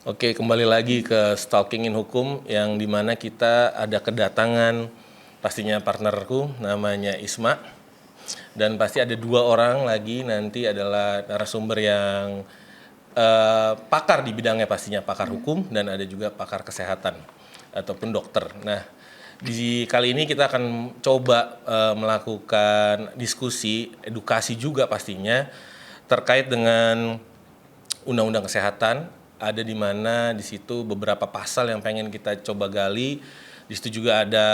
Oke, kembali lagi ke Stalkingin Hukum yang dimana kita ada kedatangan pastinya partnerku namanya Isma, dan pasti ada 2 orang lagi nanti adalah narasumber yang pakar di bidangnya, pastinya pakar hukum dan ada juga pakar kesehatan ataupun dokter. Nah, di kali ini kita akan coba melakukan diskusi, edukasi juga pastinya terkait dengan Undang-Undang Kesehatan. Ada di mana di situ beberapa pasal yang pengen kita coba gali. Di situ juga ada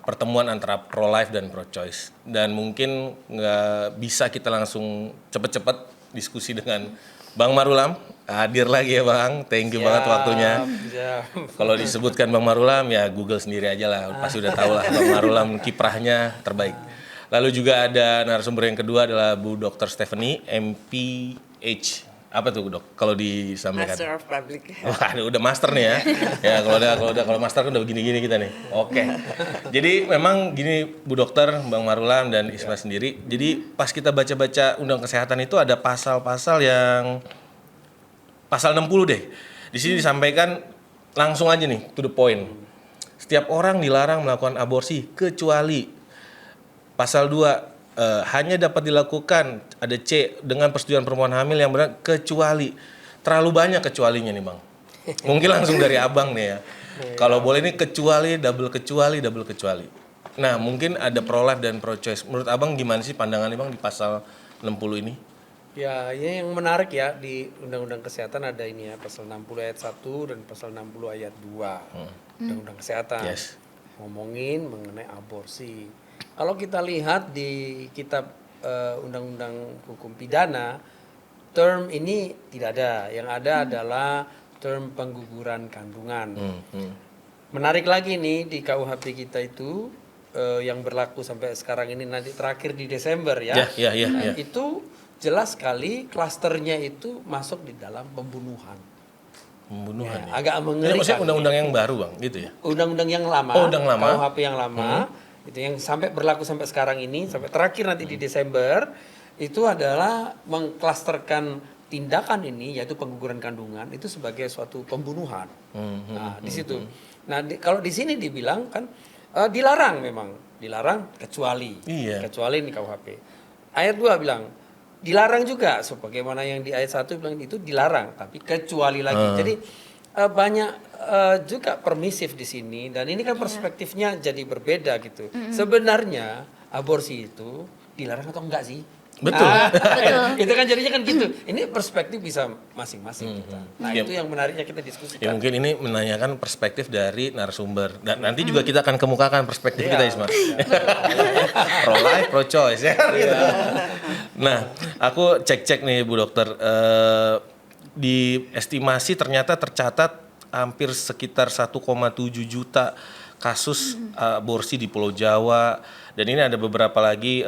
pertemuan antara pro life dan pro choice. Dan mungkin nggak bisa kita langsung cepet-cepet diskusi dengan Bang Marulam. Hadir lagi ya Bang, thank you banget waktunya. Kalau disebutkan Bang Marulam ya Google sendiri aja lah, pasti udah tahu lah Bang Marulam kiprahnya terbaik. Lalu juga ada narasumber yang kedua adalah Bu Dr. Stephanie, MPH. Apa tuh Dok? Kalau disampaikan? Master of Public Health. Wah, udah master nih ya. Ya kalau master kan udah begini-gini kita nih. Oke. Jadi memang gini Bu Dokter, Bang Marulam dan Isma sendiri. Jadi pas kita baca-baca Undang Kesehatan itu ada pasal-pasal yang pasal 60 deh. Di sini disampaikan langsung aja nih to the point. Setiap orang dilarang melakukan aborsi kecuali pasal 2 hanya dapat dilakukan, ada C, dengan persetujuan perempuan hamil yang benar, kecuali. Terlalu banyak kecualinya nih Bang. Mungkin langsung dari Abang nih ya. Kalau boleh ini kecuali, double kecuali. Nah mungkin ada pro life dan pro choice. Menurut Abang gimana sih pandangannya Bang di pasal 60 ini? Ya, ini yang menarik ya di Undang-Undang Kesehatan ada ini ya, pasal 60 ayat 1 dan pasal 60 ayat 2 Undang-Undang Kesehatan. Yes. Ngomongin mengenai aborsi. Kalau kita lihat di kitab Undang-Undang Hukum Pidana, term ini tidak ada. Yang ada adalah term pengguguran kandungan. Menarik lagi nih di KUHP kita itu yang berlaku sampai sekarang ini nanti terakhir di Desember ya. Ya. Itu jelas sekali klasternya itu masuk di dalam pembunuhan. Pembunuhan ya. Agak Ini mengerikan. maksudnya undang-undang yang baru Bang, gitu ya? Undang-undang yang lama, Oh, undang lama. KUHP yang lama, itu yang sampai berlaku sampai sekarang ini, sampai terakhir nanti di Desember, itu adalah mengklasterkan tindakan ini, yaitu pengguguran kandungan, itu sebagai suatu pembunuhan. Nah, di situ. Nah, kalau di sini dibilang kan dilarang memang, dilarang kecuali, kecuali ini KUHP. Ayat 2 bilang dilarang juga, sebagaimana yang di ayat 1 bilang itu dilarang, tapi kecuali lagi. Jadi banyak juga permisif di sini, dan ini kan perspektifnya jadi berbeda gitu. Sebenarnya aborsi itu dilarang atau enggak sih? Betul. Itu kan jadinya kan gitu. Ini perspektif bisa masing-masing kita. Nah, itu yang menariknya kita diskusikan. Ya mungkin ini menanyakan perspektif dari narasumber dan nanti juga kita akan kemukakan perspektif kita Isma. Pro life, pro choice ya. Nah, aku cek-cek nih Bu Dokter, di estimasi ternyata tercatat hampir sekitar 1,7 juta kasus aborsi di Pulau Jawa, dan ini ada beberapa lagi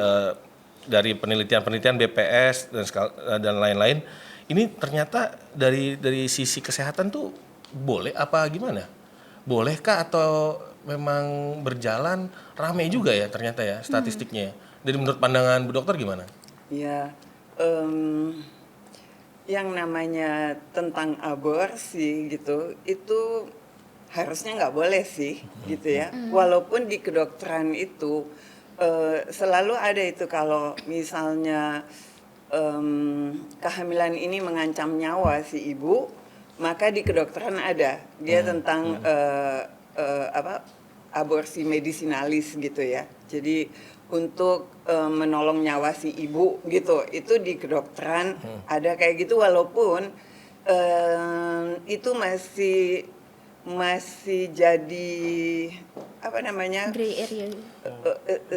dari penelitian BPS dan lain-lain. Ini ternyata dari sisi kesehatan tuh boleh apa gimana? Bolehkah atau memang berjalan ramai juga ya ternyata ya statistiknya? Dari menurut pandangan Bu Dokter gimana? Ya, yang namanya tentang aborsi gitu, itu harusnya nggak boleh sih, gitu ya. Walaupun di kedokteran itu selalu ada itu kalau misalnya kehamilan ini mengancam nyawa si ibu, maka di kedokteran ada dia tentang aborsi medisinalis gitu ya. Jadi untuk menolong nyawa si ibu gitu, itu di kedokteran ada kayak gitu, walaupun itu masih jadi apa namanya gray area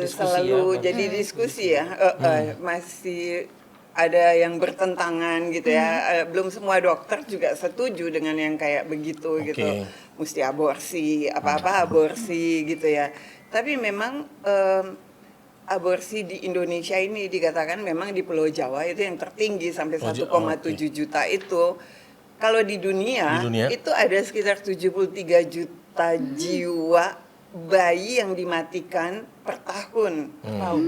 selalu jadi diskusi ya, masih ada yang bertentangan gitu ya. Belum semua dokter juga setuju dengan yang kayak begitu gitu, mesti aborsi apa-apa aborsi gitu ya. Tapi memang aborsi di Indonesia ini dikatakan memang di Pulau Jawa itu yang tertinggi sampai 1,7 juta itu. Kalau di dunia itu ada sekitar 73 juta jiwa bayi yang dimatikan per tahun.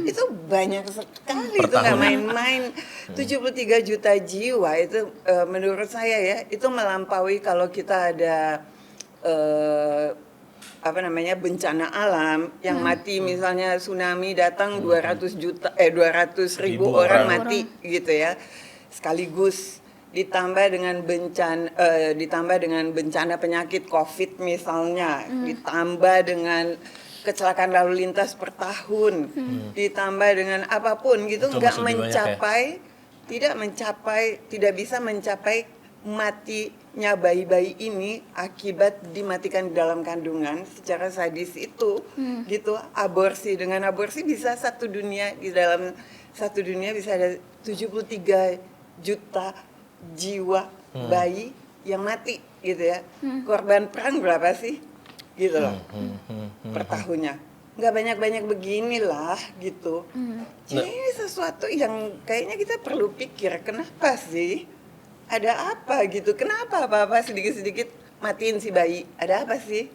Itu banyak sekali, Per itu nggak tahun. main-main. 73 juta jiwa itu menurut saya ya, itu melampaui kalau kita ada apa namanya bencana alam yang mati, misalnya tsunami datang 200 ribu orang mati gitu ya sekaligus, ditambah dengan bencana penyakit COVID misalnya, ditambah dengan kecelakaan lalu lintas per tahun, ditambah dengan apapun gitu, Itu nggak masih lebih banyak ya? tidak bisa mencapai matinya bayi-bayi ini akibat dimatikan di dalam kandungan secara sadis itu, gitu. Dengan aborsi bisa di dalam satu dunia bisa ada 73 juta jiwa bayi yang mati gitu ya. Korban perang berapa sih? Gitu loh. Per tahunnya. Nggak banyak-banyak beginilah gitu. Jadi ini sesuatu yang kayaknya kita perlu pikir, kenapa sih? Ada apa gitu? Kenapa apa-apa sedikit-sedikit matiin si bayi? Ada apa sih?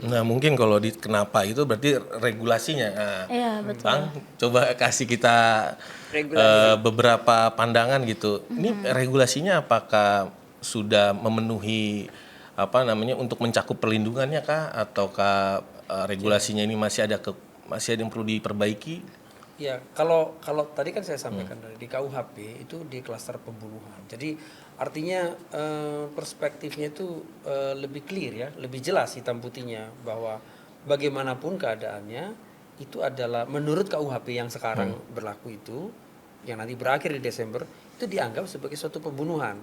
Nah mungkin kalau kenapa itu berarti regulasinya. Nah, Iya, betul. Bang, coba kasih kita beberapa pandangan gitu. Ini regulasinya apakah sudah memenuhi apa namanya untuk mencakup perlindungannya kah, ataukah regulasinya ini masih ada yang perlu diperbaiki? Ya, kalau tadi kan saya sampaikan dari di KUHP itu di klaster pembunuhan. Jadi artinya perspektifnya itu lebih clear ya, lebih jelas hitam putihnya bahwa bagaimanapun keadaannya itu adalah menurut KUHP yang sekarang berlaku itu, yang nanti berakhir di Desember, itu dianggap sebagai suatu pembunuhan.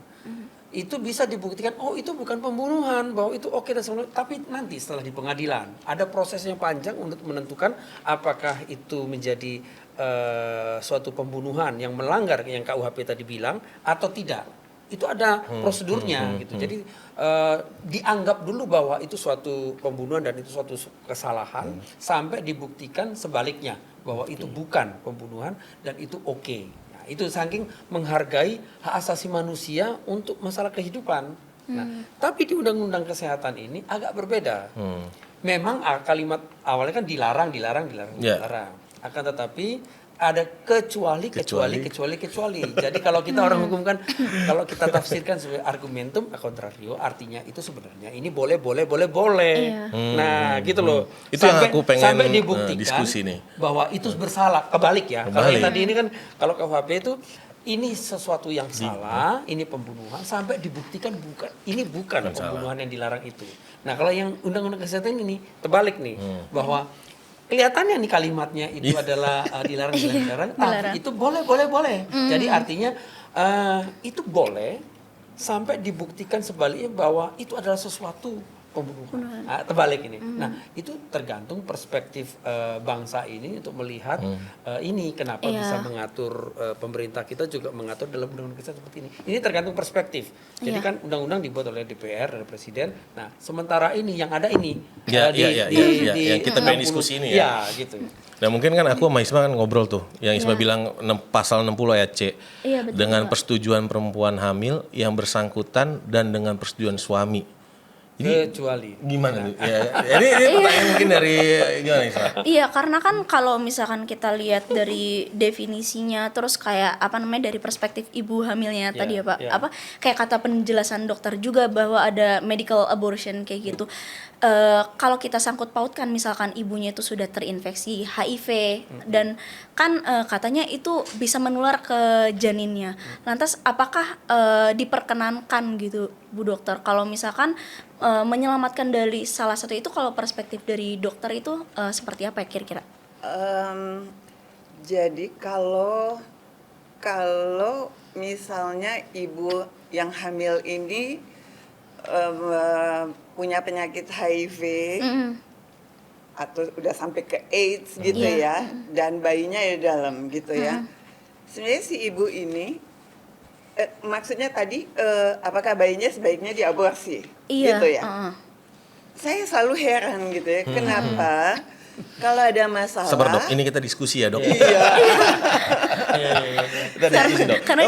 Itu bisa dibuktikan, oh itu bukan pembunuhan, bahwa itu oke dan sebagainya. Tapi nanti setelah di pengadilan ada prosesnya panjang untuk menentukan apakah itu menjadi suatu pembunuhan yang melanggar yang KUHP tadi bilang atau tidak. Itu ada prosedurnya gitu. Jadi dianggap dulu bahwa itu suatu pembunuhan dan itu suatu kesalahan sampai dibuktikan sebaliknya bahwa itu bukan pembunuhan dan itu oke. Nah, itu saking menghargai hak asasi manusia untuk masalah kehidupan. Nah, tapi di Undang-Undang Kesehatan ini agak berbeda. Memang kalimat awalnya kan dilarang. Akan tetapi ada kecuali. Jadi kalau kita orang hukum kan, kalau kita tafsirkan sebagai argumentum a contrario, artinya itu sebenarnya ini boleh. Nah, gitu loh. Itu yang aku pengen sampai dibuktikan diskusi nih. bahwa itu bersalah. Kebalik ya. Kalau yang tadi ini kan kalau KUHP itu ini sesuatu yang salah, ini pembunuhan sampai dibuktikan bukan pembunuhan yang dilarang itu. Nah, kalau yang Undang-Undang Kesehatan ini terbalik nih, bahwa kelihatannya nih kalimatnya itu adalah dilarang, tapi itu boleh. Jadi artinya itu boleh sampai dibuktikan sebaliknya bahwa itu adalah sesuatu pembunuhan. Nah, terbalik ini. Nah, itu tergantung perspektif bangsa ini untuk melihat ini kenapa bisa mengatur pemerintah kita juga mengatur dalam undang-undang kita seperti ini. Ini tergantung perspektif. Jadi kan undang-undang dibuat oleh DPR, oleh Presiden. Nah, sementara ini yang ada ini yang kita pengen diskusi ini ya. Ya, gitu. Nah mungkin kan aku sama Isma kan ngobrol tuh, yang Isma bilang pasal 60 ayat C, dengan persetujuan perempuan hamil yang bersangkutan dan dengan persetujuan suami. Kecuali Gimana nih? Ini pertanyaan mungkin dari gimana Isma? Iya, karena kan kalau misalkan kita lihat dari definisinya, terus kayak apa namanya dari perspektif ibu hamilnya tadi ya Pak, apa kayak kata penjelasan dokter juga bahwa ada medical abortion kayak gitu. Kalau kita sangkut pautkan misalkan ibunya itu sudah terinfeksi HIV dan kan katanya itu bisa menular ke janinnya. Lantas apakah diperkenankan gitu Bu Dokter kalau misalkan menyelamatkan dari salah satu itu, kalau perspektif dari dokter itu seperti apa ya kira-kira? Jadi kalau misalnya ibu yang hamil ini punya penyakit HIV atau udah sampai ke AIDS gitu ya, dan bayinya di dalam gitu ya. Sebenarnya si ibu ini maksudnya tadi apakah bayinya sebaiknya diaborsi gitu ya. Saya selalu heran gitu ya, kenapa kalau ada masalah. Sabar Dok, ini kita diskusi ya Dok. Iya. Kita diskusi Dok. Karena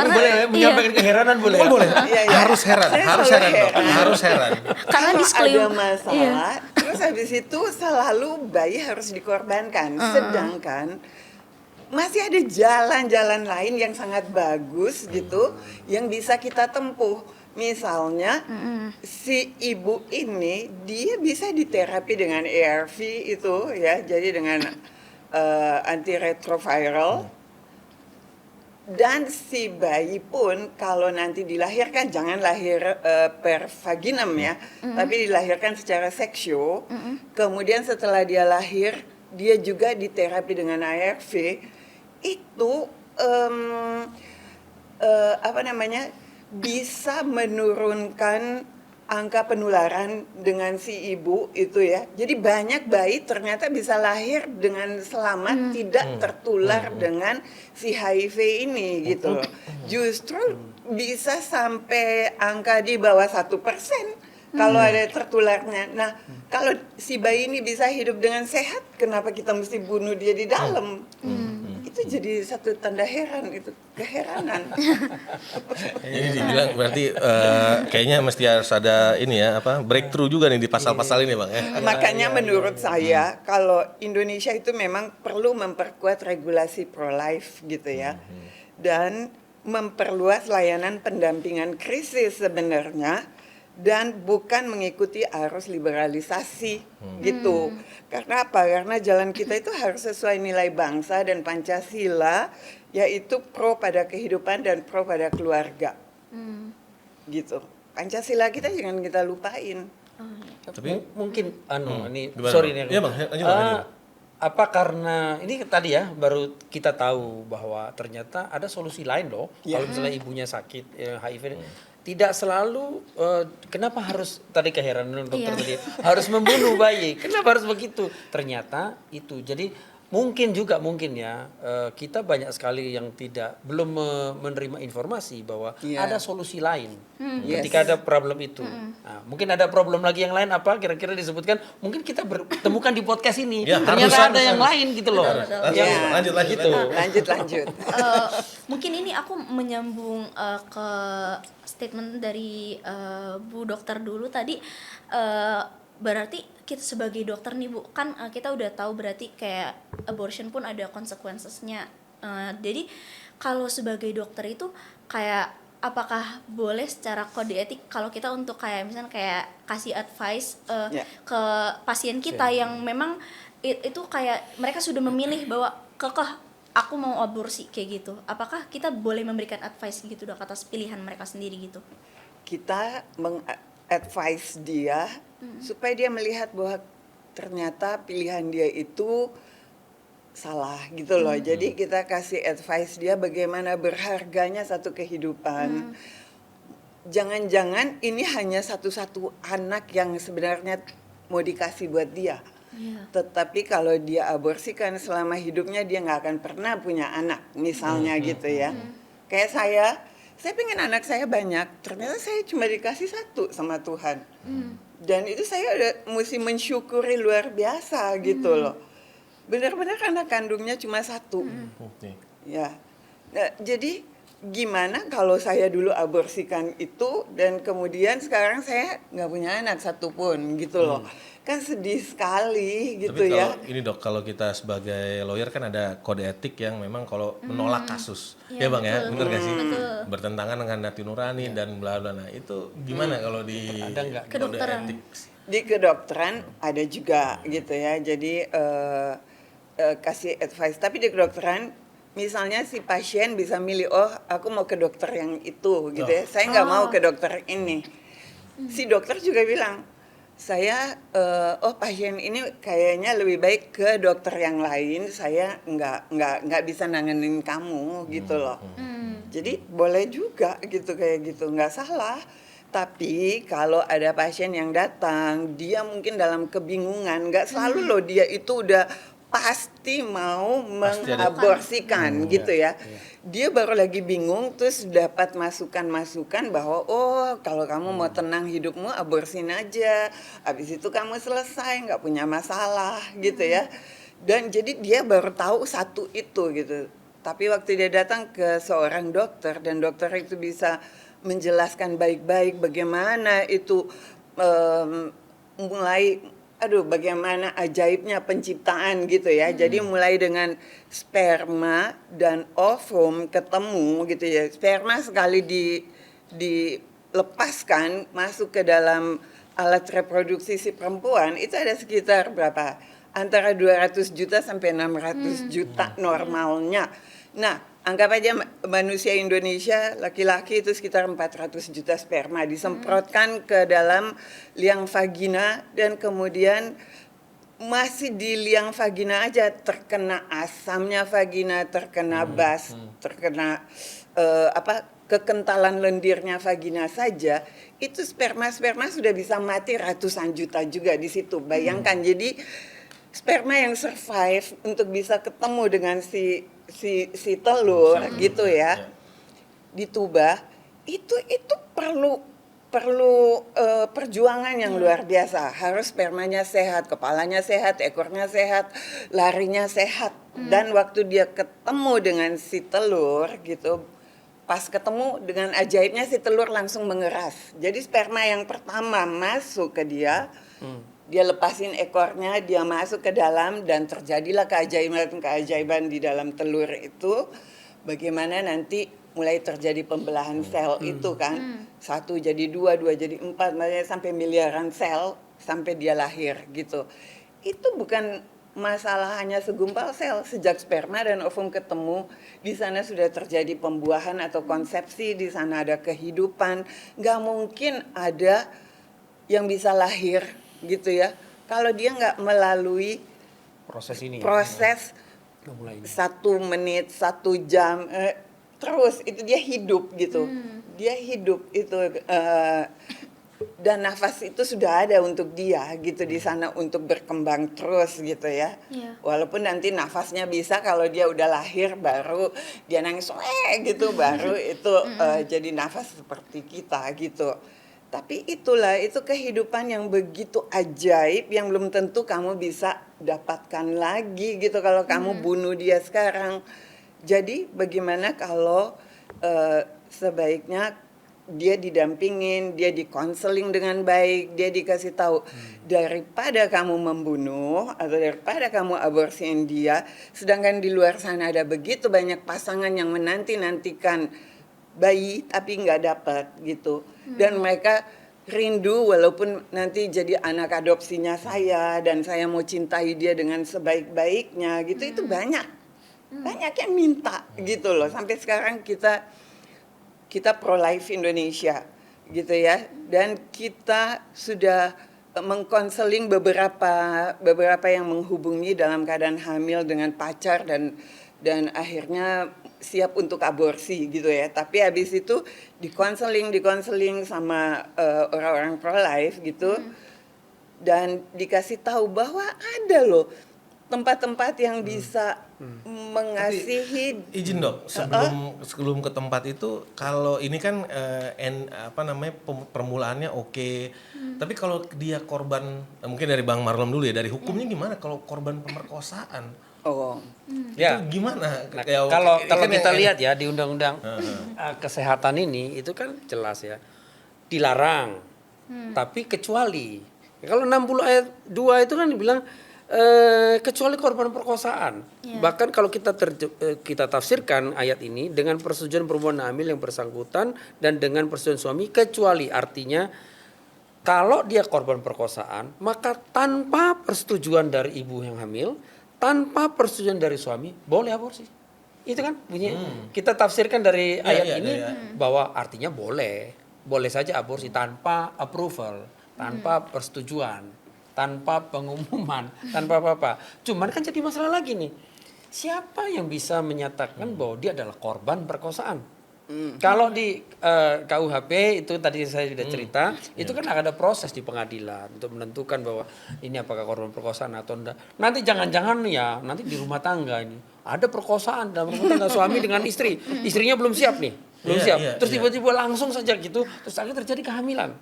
boleh menyampaikan keheranan boleh. Boleh. Iya. Harus heran Dok, harus heran. Karena Kalau disclaimer ada masalah terus habis itu selalu bayi harus dikorbankan, sedangkan masih ada jalan-jalan lain yang sangat bagus gitu yang bisa kita tempuh. Misalnya si ibu ini dia bisa diterapi dengan ARV itu ya, jadi dengan antiretroviral. Dan si bayi pun kalau nanti dilahirkan jangan lahir per vaginum ya, tapi dilahirkan secara seksual. Kemudian setelah dia lahir, dia juga diterapi dengan ARV. Itu bisa menurunkan angka penularan dengan si ibu itu ya. Jadi banyak bayi ternyata bisa lahir dengan selamat, tidak tertular dengan si HIV ini gitu loh. Justru bisa sampai angka di bawah 1% kalau ada tertularnya. Nah, kalau si bayi ini bisa hidup dengan sehat, kenapa kita mesti bunuh dia di dalam? Itu jadi satu tanda heran, itu keheranan. Jadi dibilang berarti kayaknya mesti harus ada ini ya, breakthrough juga nih di pasal-pasal ini Bang ya. Makanya menurut saya kalau Indonesia itu memang perlu memperkuat regulasi pro-life gitu ya. Dan memperluas layanan pendampingan krisis sebenarnya, dan bukan mengikuti arus liberalisasi gitu. Karena apa? Karena jalan kita itu harus sesuai nilai bangsa dan Pancasila, yaitu pro pada kehidupan dan pro pada keluarga. Gitu. Pancasila kita jangan kita lupain. Tapi mungkin ini Gimana, sorry Bang? nih. Iya, Bang. Lanjut. Apa karena ini tadi ya baru kita tahu bahwa ternyata ada solusi lain loh. Kalau misalnya ibunya sakit HIV, tidak selalu kenapa harus tadi keheranan dokter tadi harus membunuh bayi. Kenapa harus begitu? Ternyata itu. Jadi mungkin ya kita banyak sekali yang belum menerima informasi bahwa ada solusi lain ketika ada problem itu. Nah, mungkin ada problem lagi yang lain apa kira-kira disebutkan, mungkin kita temukan di podcast ini. Ya, ternyata ada yang lain gitu loh. Lanjut. Gitu. Lanjut. Mungkin ini aku menyambung ke statement dari Bu Dokter dulu tadi. Berarti kita sebagai dokter nih Bu, kan kita udah tahu berarti kayak abortion pun ada konsekuensinya. Jadi kalau sebagai dokter itu kayak apakah boleh secara kode etik kalau kita untuk kayak misalnya kayak kasih advice ke pasien kita yang memang itu kayak mereka sudah memilih bahwa kekeh aku mau aborsi kayak gitu. Apakah kita boleh memberikan advice gitu Dok atas pilihan mereka sendiri gitu? Kita mengadvise dia supaya dia melihat bahwa ternyata pilihan dia itu salah gitu loh. Jadi kita kasih advice dia bagaimana berharganya satu kehidupan. Jangan-jangan ini hanya satu-satu anak yang sebenarnya mau dikasih buat dia. Tetapi kalau dia aborsikan selama hidupnya dia nggak akan pernah punya anak misalnya gitu ya. Kayak saya pengen anak saya banyak, ternyata saya cuma dikasih satu sama Tuhan. Dan itu saya udah mesti mensyukuri luar biasa gitu loh. Benar-benar anak kandungnya cuma satu. Ya. Nah, jadi gimana kalau saya dulu aborsikan itu dan kemudian sekarang saya nggak punya anak satupun gitu loh. Kan sedih sekali gitu. Tapi ya. kalau ini Dok, kalau kita sebagai lawyer kan ada kode etik yang memang kalau menolak kasus, ya Bang ya, bener gak sih? Bertentangan dengan hati nurani dan bla bla. Nah itu gimana kalau di Ada nggak kode etik? Di kedokteran ada juga gitu ya. Jadi kasih advice. Tapi di kedokteran misalnya si pasien bisa milih, oh aku mau ke dokter yang itu gitu ya. Saya nggak mau ke dokter ini. Si dokter juga bilang, saya pasien ini kayaknya lebih baik ke dokter yang lain. Saya nggak bisa nanganin kamu gitu loh. Jadi boleh juga gitu kayak gitu, nggak salah. Tapi kalau ada pasien yang datang, dia mungkin dalam kebingungan, nggak selalu loh dia itu udah pasti mau mengaborsikan gitu ya. Dia baru lagi bingung terus dapat masukan-masukan bahwa oh kalau kamu mau tenang hidupmu aborsin aja. Habis itu kamu selesai nggak punya masalah gitu ya. Dan jadi dia baru tahu satu itu gitu. Tapi waktu dia datang ke seorang dokter dan dokter itu bisa menjelaskan baik-baik bagaimana itu mulai aduh bagaimana ajaibnya penciptaan gitu ya. Jadi mulai dengan sperma dan ovum ketemu gitu ya. Sperma sekali dilepaskan masuk ke dalam alat reproduksi si perempuan itu ada sekitar berapa? Antara 200 juta sampai 600 juta normalnya. Nah, anggap aja manusia Indonesia laki-laki itu sekitar 400 juta sperma disemprotkan ke dalam liang vagina dan kemudian masih di liang vagina aja terkena asamnya vagina, terkena bas, terkena kekentalan lendirnya vagina saja, itu sperma sudah bisa mati ratusan juta juga di situ. Bayangkan, jadi sperma yang survive untuk bisa ketemu dengan si telur gitu ya, ditubah itu perlu perjuangan yang luar biasa. Harus spermanya sehat, kepalanya sehat, ekornya sehat, larinya sehat. Dan waktu dia ketemu dengan si telur gitu, pas ketemu dengan ajaibnya si telur langsung mengeras. Jadi sperma yang pertama masuk ke dia, dia lepasin ekornya, dia masuk ke dalam dan terjadilah keajaiban di dalam telur itu. Bagaimana nanti mulai terjadi pembelahan sel itu kan. 1 jadi 2, 2 jadi 4, sampai miliaran sel sampai dia lahir gitu. Itu bukan masalah hanya segumpal sel. Sejak sperma dan ovum ketemu, di sana sudah terjadi pembuahan atau konsepsi, di sana ada kehidupan. Nggak mungkin ada yang bisa lahir gitu ya kalau dia nggak melalui Proses ini. proses 1 menit 1 jam terus itu dia hidup gitu. Dia hidup itu dan nafas itu sudah ada untuk dia gitu di sana untuk berkembang terus gitu ya. Walaupun nanti nafasnya bisa kalau dia udah lahir baru dia nangis gitu baru itu jadi nafas seperti kita gitu. Tapi itulah, itu kehidupan yang begitu ajaib yang belum tentu kamu bisa dapatkan lagi gitu kalau kamu bunuh dia sekarang. Jadi bagaimana kalau sebaiknya dia didampingin, dia dikonseling dengan baik, dia dikasih tahu daripada kamu membunuh atau daripada kamu aborsiin dia, sedangkan di luar sana ada begitu banyak pasangan yang menanti-nantikan bayi tapi nggak dapat gitu. Dan mereka rindu walaupun nanti jadi anak adopsinya saya dan saya mau cintai dia dengan sebaik-baiknya gitu. Itu banyak yang minta gitu loh. Sampai sekarang kita pro life Indonesia gitu ya, dan kita sudah mengkonseling beberapa yang menghubungi dalam keadaan hamil dengan pacar dan akhirnya siap untuk aborsi gitu ya. Tapi habis itu dikonseling sama orang-orang pro life gitu, dan dikasih tahu bahwa ada loh tempat-tempat yang bisa mengasihi. Tapi, izin dok, sebelum ke tempat itu, kalau ini kan permulaannya oke. Tapi kalau dia korban, mungkin dari Bang Marlon dulu ya, dari hukumnya gimana kalau korban pemerkosaan? Ya. Itu gimana? Nah, kalau kita lihat ya di undang-undang kesehatan ini itu kan jelas ya dilarang. Tapi kecuali kalau 60 ayat 2 itu kan dibilang kecuali korban perkosaan. Bahkan kalau kita tafsirkan ayat ini dengan persetujuan perempuan hamil yang bersangkutan dan dengan persetujuan suami, kecuali artinya kalau dia korban perkosaan maka tanpa persetujuan dari ibu yang hamil, tanpa persetujuan dari suami boleh aborsi. Itu kan bunyinya. Kita tafsirkan dari ayat ini bahwa artinya boleh saja aborsi tanpa approval, tanpa persetujuan, tanpa pengumuman, tanpa apa-apa. Cuman kan jadi masalah lagi nih. Siapa yang bisa menyatakan bahwa dia adalah korban perkosaan? Kalau di KUHP itu tadi saya sudah cerita, itu kan ada proses di pengadilan untuk menentukan bahwa ini apakah korban perkosaan atau enggak. Nanti jangan-jangan ya, nanti di rumah tangga ini ada perkosaan dalam rumah tangga suami dengan istri. Istrinya belum siap nih, belum siap. Terus tiba-tiba langsung saja gitu, terus akhirnya terjadi kehamilan.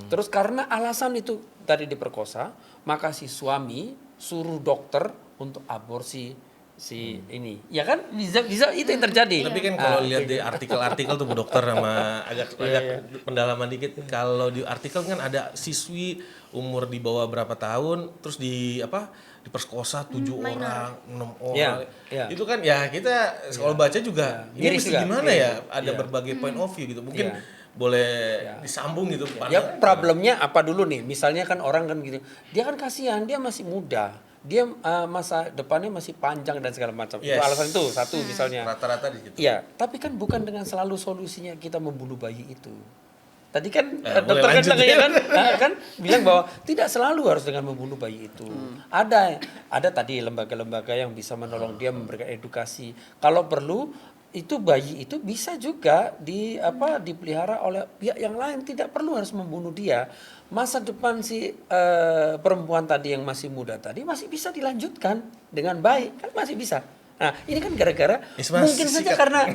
Terus karena alasan itu tadi diperkosa, maka si suami suruh dokter untuk aborsi si ini. Ya kan bisa itu yang terjadi. Tapi kan kalau lihat di artikel-artikel tuh Bu Dokter sama agak pendalaman dikit, kalau di artikel kan ada siswi umur di bawah berapa tahun terus diperkosa 7 orang, 6 orang. Itu kan ya kita kalau baca juga ini mesti gimana ya? Ada berbagai point of view gitu. Mungkin boleh disambung gitu. Ya problemnya apa dulu nih? Misalnya kan orang kan gitu. Dia kan kasihan, dia masih muda. Dia masa depannya masih panjang dan segala macam. Itu alasan itu satu misalnya. Rata-rata di situ. Iya, tapi kan bukan dengan selalu solusinya kita membunuh bayi itu. Tadi kan dokter boleh lanjut, kan bilang bahwa tidak selalu harus dengan membunuh bayi itu. Ada tadi lembaga-lembaga yang bisa menolong dia, memberikan edukasi. Kalau perlu itu bayi itu bisa juga dipelihara oleh pihak yang lain, tidak perlu harus membunuh dia. Masa depan si perempuan tadi yang masih muda tadi masih bisa dilanjutkan dengan baik, kan masih bisa. Nah, ini kan gara-gara mungkin saja karena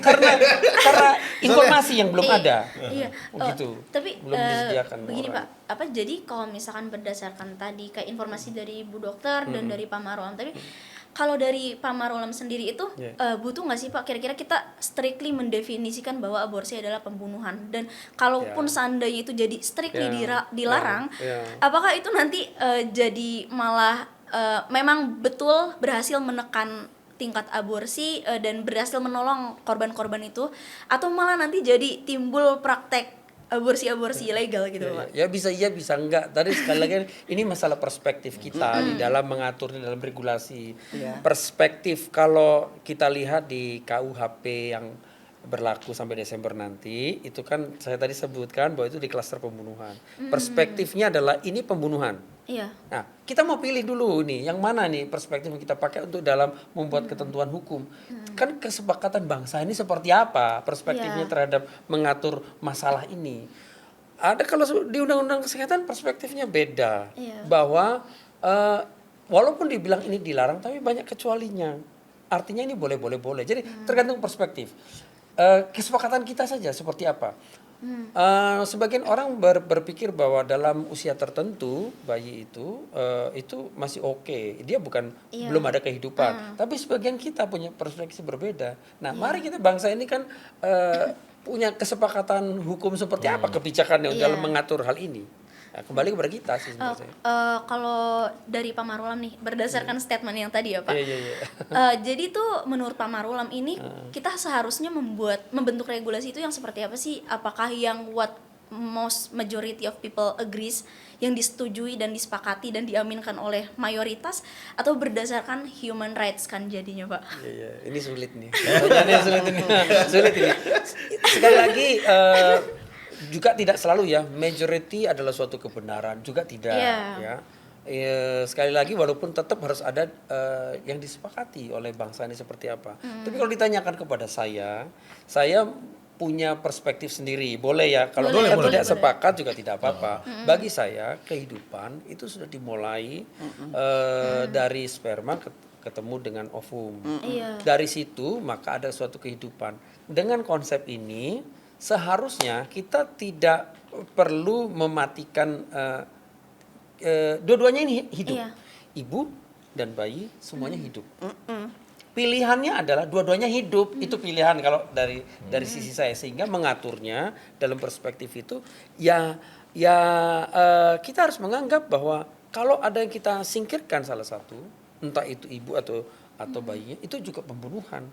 informasi yang belum ada. Iya. Begitu. Tapi belum disediakan begini orang. Pak, jadi kalau misalkan berdasarkan tadi kayak informasi dari Bu Dokter dan dari Pak Marulam tadi, kalau dari Pak Marulam sendiri itu butuh nggak sih Pak kira-kira kita strictly mendefinisikan bahwa aborsi adalah pembunuhan, dan kalaupun seandainya itu jadi strictly dilarang, apakah itu nanti jadi malah memang betul berhasil menekan tingkat aborsi dan berhasil menolong korban-korban itu, atau malah nanti jadi timbul praktek aborsi ilegal gitu Pak? Ya bisa iya bisa enggak. Tadi sekali lagi ini masalah perspektif kita di dalam mengatur, di dalam regulasi. Perspektif kalau kita lihat di KUHP yang berlaku sampai Desember nanti, itu kan saya tadi sebutkan bahwa itu di klaster pembunuhan. Perspektifnya adalah ini pembunuhan. Iya. Nah, kita mau pilih dulu nih, yang mana nih perspektif yang kita pakai untuk dalam membuat ketentuan hukum. Kan kesepakatan bangsa ini seperti apa perspektifnya terhadap mengatur masalah ini. Ada kalau di Undang-Undang Kesehatan perspektifnya beda. Bahwa walaupun dibilang ini dilarang, tapi banyak kecualinya. Artinya ini boleh. Jadi tergantung perspektif. Kesepakatan kita saja seperti apa. Sebagian orang berpikir bahwa dalam usia tertentu bayi itu masih oke, dia belum ada kehidupan. Tapi sebagian kita punya perspektif berbeda. Nah, mari kita bangsa ini kan punya kesepakatan hukum seperti apa kebijakannya dalam mengatur hal ini. Nah, kembali kepada kita sih sebenarnya. Kalau dari Pak Marulam nih, berdasarkan statement yang tadi ya Pak. Jadi tuh menurut Pak Marulam ini kita seharusnya membentuk regulasi itu yang seperti apa sih? Apakah yang what most majority of people agrees, yang disetujui dan disepakati dan diaminkan oleh mayoritas, atau berdasarkan human rights kan jadinya Pak? Ini sulit nih. Sulit ini. Sekali lagi juga tidak selalu ya majority adalah suatu kebenaran, juga tidak ya. Sekali lagi walaupun tetap harus ada yang disepakati oleh bangsa ini seperti apa. Tapi kalau ditanyakan kepada saya punya perspektif sendiri, boleh ya, kalau kita tidak sepakat juga tidak apa-apa. Bagi saya kehidupan itu sudah dimulai dari sperma ketemu dengan ovum. Dari situ maka ada suatu kehidupan. Dengan konsep ini seharusnya kita tidak perlu mematikan dua-duanya ini hidup. Ibu dan bayi semuanya hidup. Pilihannya adalah dua-duanya hidup. Itu pilihan kalau dari sisi saya, sehingga mengaturnya dalam perspektif itu kita harus menganggap bahwa kalau ada yang kita singkirkan salah satu, entah itu ibu atau bayinya, itu juga pembunuhan.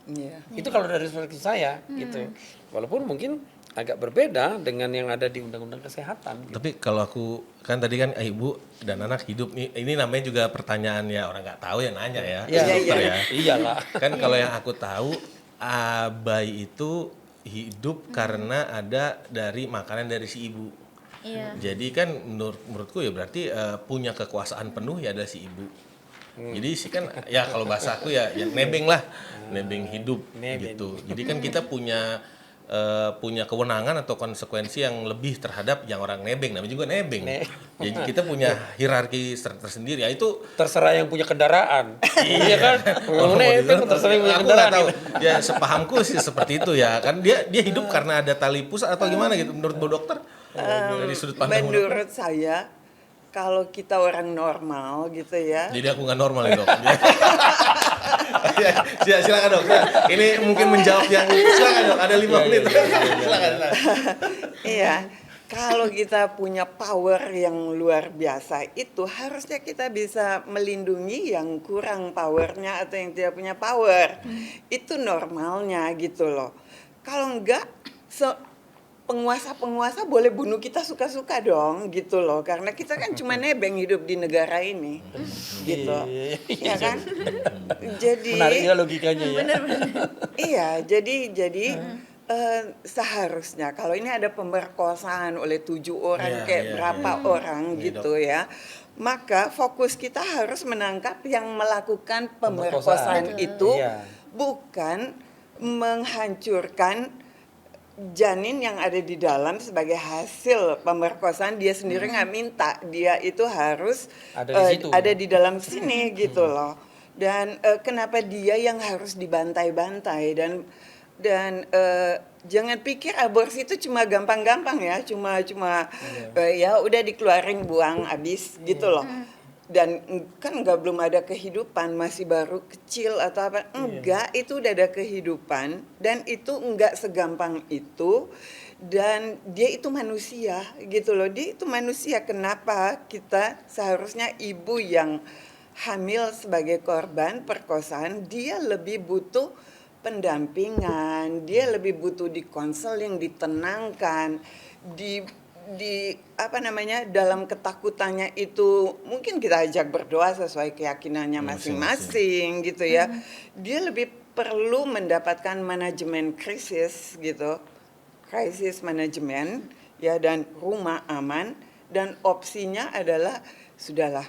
Itu kalau dari perspektif saya gitu. Walaupun mungkin agak berbeda dengan yang ada di Undang-Undang Kesehatan. Gitu. Tapi kalau aku kan tadi kan ibu dan anak hidup nih, ini namanya juga pertanyaan ya, orang nggak tahu yang nanya ya. Iyalah. Kan kalau yang aku tahu bayi itu hidup karena ada dari makanan dari si ibu. Jadi kan menurutku ya berarti punya kekuasaan penuh ya ada si ibu. Jadi sih kan ya kalau bahasa aku ya nebeng lah, nebeng hidup gitu. Jadi kan kita punya kewenangan atau konsekuensi yang lebih terhadap yang orang nebeng, namanya juga nebeng. Jadi kita punya hierarki tersendiri. Ya itu terserah yang punya kendaraan. Iya kan? Nebeng terserah yang punya kendaraan. Tahu. Ya sepahamku sih seperti itu ya. Kan dia hidup karena ada tali pusat atau gimana gitu menurut Bu Dokter? Dari sudut pandang menurut saya kalau kita orang normal gitu ya. Jadi aku nggak normal ya Dok. Silakan dok. Ini mungkin menjawab yang silakan dok. Ada 5 menit. Silakan. Iya, kalau kita punya power yang luar biasa itu harusnya kita bisa melindungi yang kurang powernya atau yang tidak punya power. Itu normalnya gitu loh. Kalau enggak, penguasa-penguasa boleh bunuh kita suka-suka dong gitu loh, karena kita kan cuma nebeng hidup di negara ini gitu ya kan. Jadi Menarik ya logikanya ya. iya, jadi seharusnya kalau ini ada pemerkosaan oleh 7 orang berapa orang gitu ya, maka fokus kita harus menangkap yang melakukan pemerkosaan itu, bukan menghancurkan janin yang ada di dalam sebagai hasil pemerkosaan. Dia sendiri nggak minta, dia itu harus ada di dalam sini gitu loh. Dan kenapa dia yang harus dibantai-bantai, dan jangan pikir aborsi itu cuma gampang-gampang ya, cuma ya udah dikeluarin buang habis gitu loh. Dan kan belum ada kehidupan, masih baru kecil atau apa, enggak, itu udah ada kehidupan dan itu enggak segampang itu, dan dia itu manusia gitu loh, dia itu manusia. Kenapa kita seharusnya ibu yang hamil sebagai korban perkosaan dia lebih butuh pendampingan, dia lebih butuh dikonseling, ditenangkan, dalam ketakutannya itu mungkin kita ajak berdoa sesuai keyakinannya masing-masing gitu ya. Dia lebih perlu mendapatkan manajemen krisis gitu, krisis manajemen ya, dan rumah aman. Dan opsinya adalah sudahlah,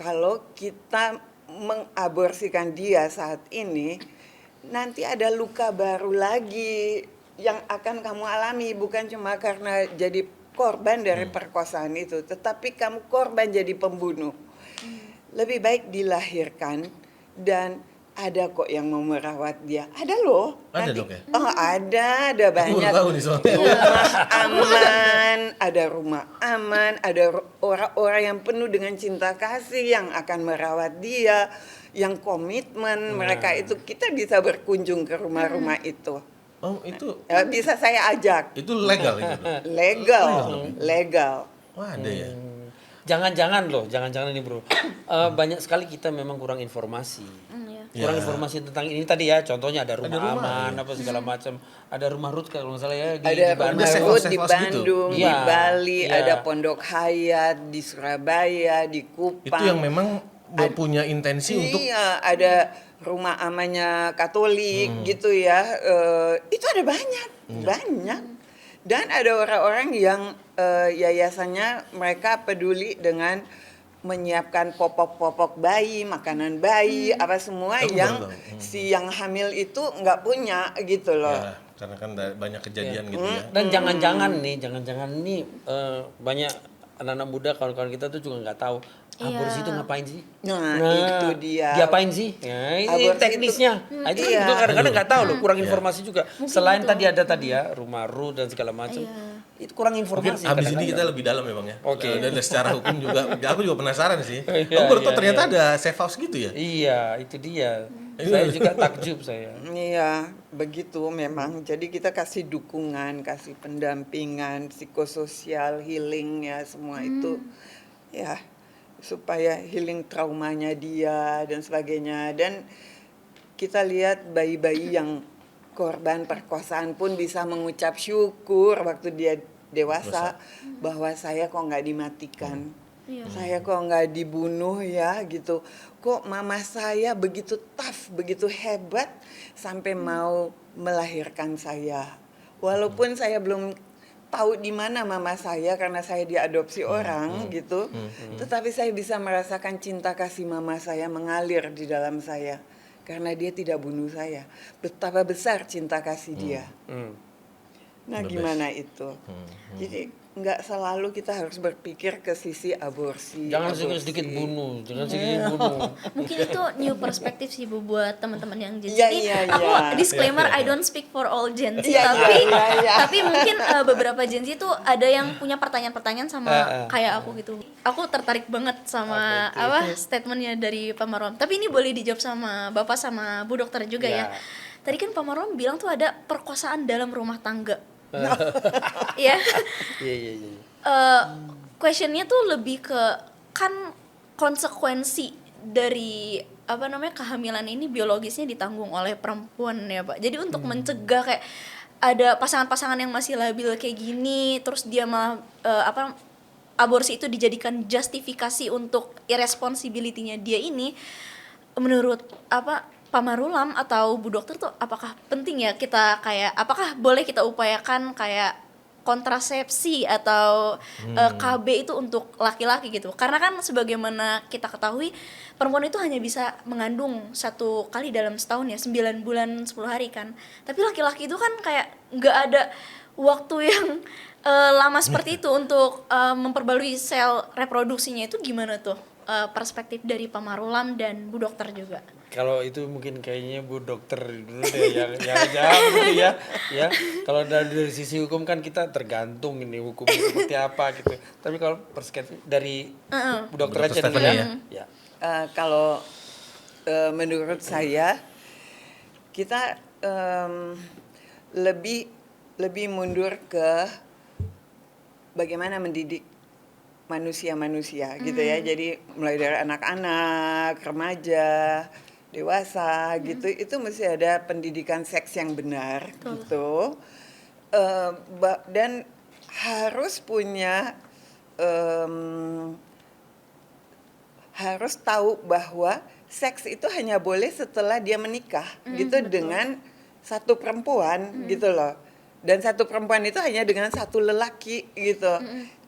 kalau kita mengaborsikan dia saat ini, nanti ada luka baru lagi yang akan kamu alami, bukan cuma karena jadi korban dari perkosaan itu, tetapi kamu korban jadi pembunuh. Lebih baik dilahirkan, dan ada kok yang mau merawat dia. Ada loh. Ada nanti, dok ya? Oh ada banyak. Tahu nih soalnya. Rumah aman, ada orang-orang yang penuh dengan cinta kasih yang akan merawat dia, yang komitmen. Mereka itu kita bisa berkunjung ke rumah-rumah itu. Oh itu bisa saya ajak. itu legal itu. Legal. Wah ada ya. Jangan-jangan ini bro. Banyak sekali kita memang kurang informasi. Kurang informasi tentang ini tadi ya. Contohnya ada rumah aman, apa segala macam. Ada rumah Ruth kalau nggak salah ya di Ada rumah Ruth di Bandung, gitu. di Bali, ada Pondok Hayat di Surabaya, di Kupang. Itu yang memang punya intensi untuk. Iya, ada rumah amannya Katolik gitu ya. Itu ada banyak. Dan ada orang-orang yang yayasannya mereka peduli dengan menyiapkan popok-popok bayi, makanan bayi, apa semua yang si yang hamil itu nggak punya gitu loh. Ya, karena kan banyak kejadian gitu ya. Dan jangan-jangan nih banyak anak-anak muda kawan-kawan kita tuh juga nggak tahu aborsi itu ngapain sih? Nah, itu dia. Diapain sih? Ya, ini Aborsi teknisnya. Itu kan kadang-kadang nggak tahu loh, kurang informasi juga. Selain tadi ada rumah Ruth dan segala macam. Itu kurang informasi. Mungkin habis ini kita lebih dalam ya bang ya. Oke. Dan secara hukum juga, aku juga penasaran sih. Aku baru tahu ternyata ada safe house gitu ya. Iya, itu dia. Saya juga takjub saya. Iya, begitu memang. Jadi kita kasih dukungan, kasih pendampingan, psikososial, healing ya, semua itu ya, supaya healing traumanya dia dan sebagainya. Dan kita lihat bayi-bayi yang korban perkosaan pun bisa mengucap syukur waktu dia dewasa bahwa saya kok nggak dimatikan, saya kok nggak dibunuh ya gitu, kok mama saya begitu tough, begitu hebat sampai mau melahirkan saya, walaupun saya belum tahu di mana mama saya karena saya diadopsi orang gitu, tetapi saya bisa merasakan cinta kasih mama saya mengalir di dalam saya. Karena dia tidak bunuh saya. Betapa besar cinta kasih dia. Nah gimana itu? Jadi nggak selalu kita harus berpikir ke sisi aborsi. Jangan aborsi. sedikit bunuh, jangan sedikit bunuh. Mungkin itu new perspective sih Bu buat teman-teman yang Gen Z. Iya, Ini iya, aku iya. disclaimer I don't speak for all Gen Z, Iya, tapi iya, iya. tapi mungkin beberapa Gen Z tuh ada yang punya pertanyaan-pertanyaan sama kayak aku gitu. Aku tertarik banget sama statementnya dari Pak Marwan. Tapi ini boleh dijawab sama Bapak sama Bu Dokter juga ya. Tadi kan Pak Marwan bilang tuh ada perkosaan dalam rumah tangga. Iya. Iya. Questionnya tuh lebih ke kan konsekuensi dari kehamilan ini biologisnya ditanggung oleh perempuan ya Pak. Jadi untuk mencegah kayak ada pasangan-pasangan yang masih labil kayak gini, terus dia malah aborsi itu dijadikan justifikasi untuk irresponsibility-nya dia ini, menurut Pak Marulam atau Bu Dokter tuh apakah penting ya kita kayak apakah boleh kita upayakan kayak kontrasepsi atau KB itu untuk laki-laki gitu, karena kan sebagaimana kita ketahui perempuan itu hanya bisa mengandung 1 kali dalam setahun ya, 9 bulan 10 hari kan, tapi laki-laki itu kan kayak nggak ada waktu yang lama seperti itu untuk memperbarui sel reproduksinya. Itu gimana tuh perspektif dari Pak Marulam dan Bu Dokter juga? Kalau itu mungkin kayaknya Bu Dokter dulu deh yang jawab gitu ya. Ya, kalau dari sisi hukum kan kita tergantung ini hukumnya seperti apa gitu. Tapi kalau perspektif dari Bu Dokter aja dulu ya. Kalau menurut saya kita lebih mundur ke bagaimana mendidik manusia-manusia gitu ya. Jadi mulai dari anak-anak, remaja, dewasa gitu, itu mesti ada pendidikan seks yang benar gitu. Dan harus punya harus tahu bahwa seks itu hanya boleh setelah dia menikah gitu dengan satu perempuan gitu loh. Dan satu perempuan itu hanya dengan satu lelaki gitu.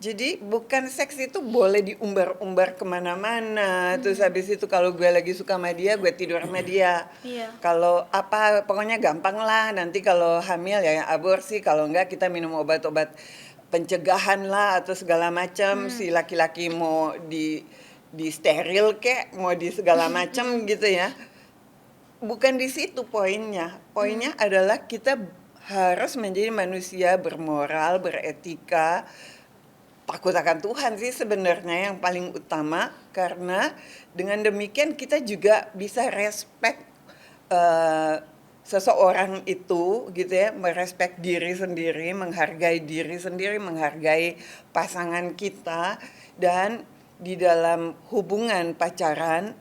Jadi bukan seks itu boleh diumbar-umbar kemana-mana. Terus habis itu kalau gue lagi suka sama dia, gue tidur sama dia. Kalau pokoknya gampang lah. Nanti kalau hamil ya aborsi, kalau enggak kita minum obat-obat pencegahan lah atau segala macam. Si laki-laki mau di steril kek, mau di segala macam gitu ya. Bukan di situ poinnya. Poinnya adalah kita harus menjadi manusia bermoral, beretika, takut akan Tuhan sih sebenarnya yang paling utama, karena dengan demikian kita juga bisa respect seseorang itu gitu ya, merespek diri sendiri, menghargai pasangan kita. Dan di dalam hubungan pacaran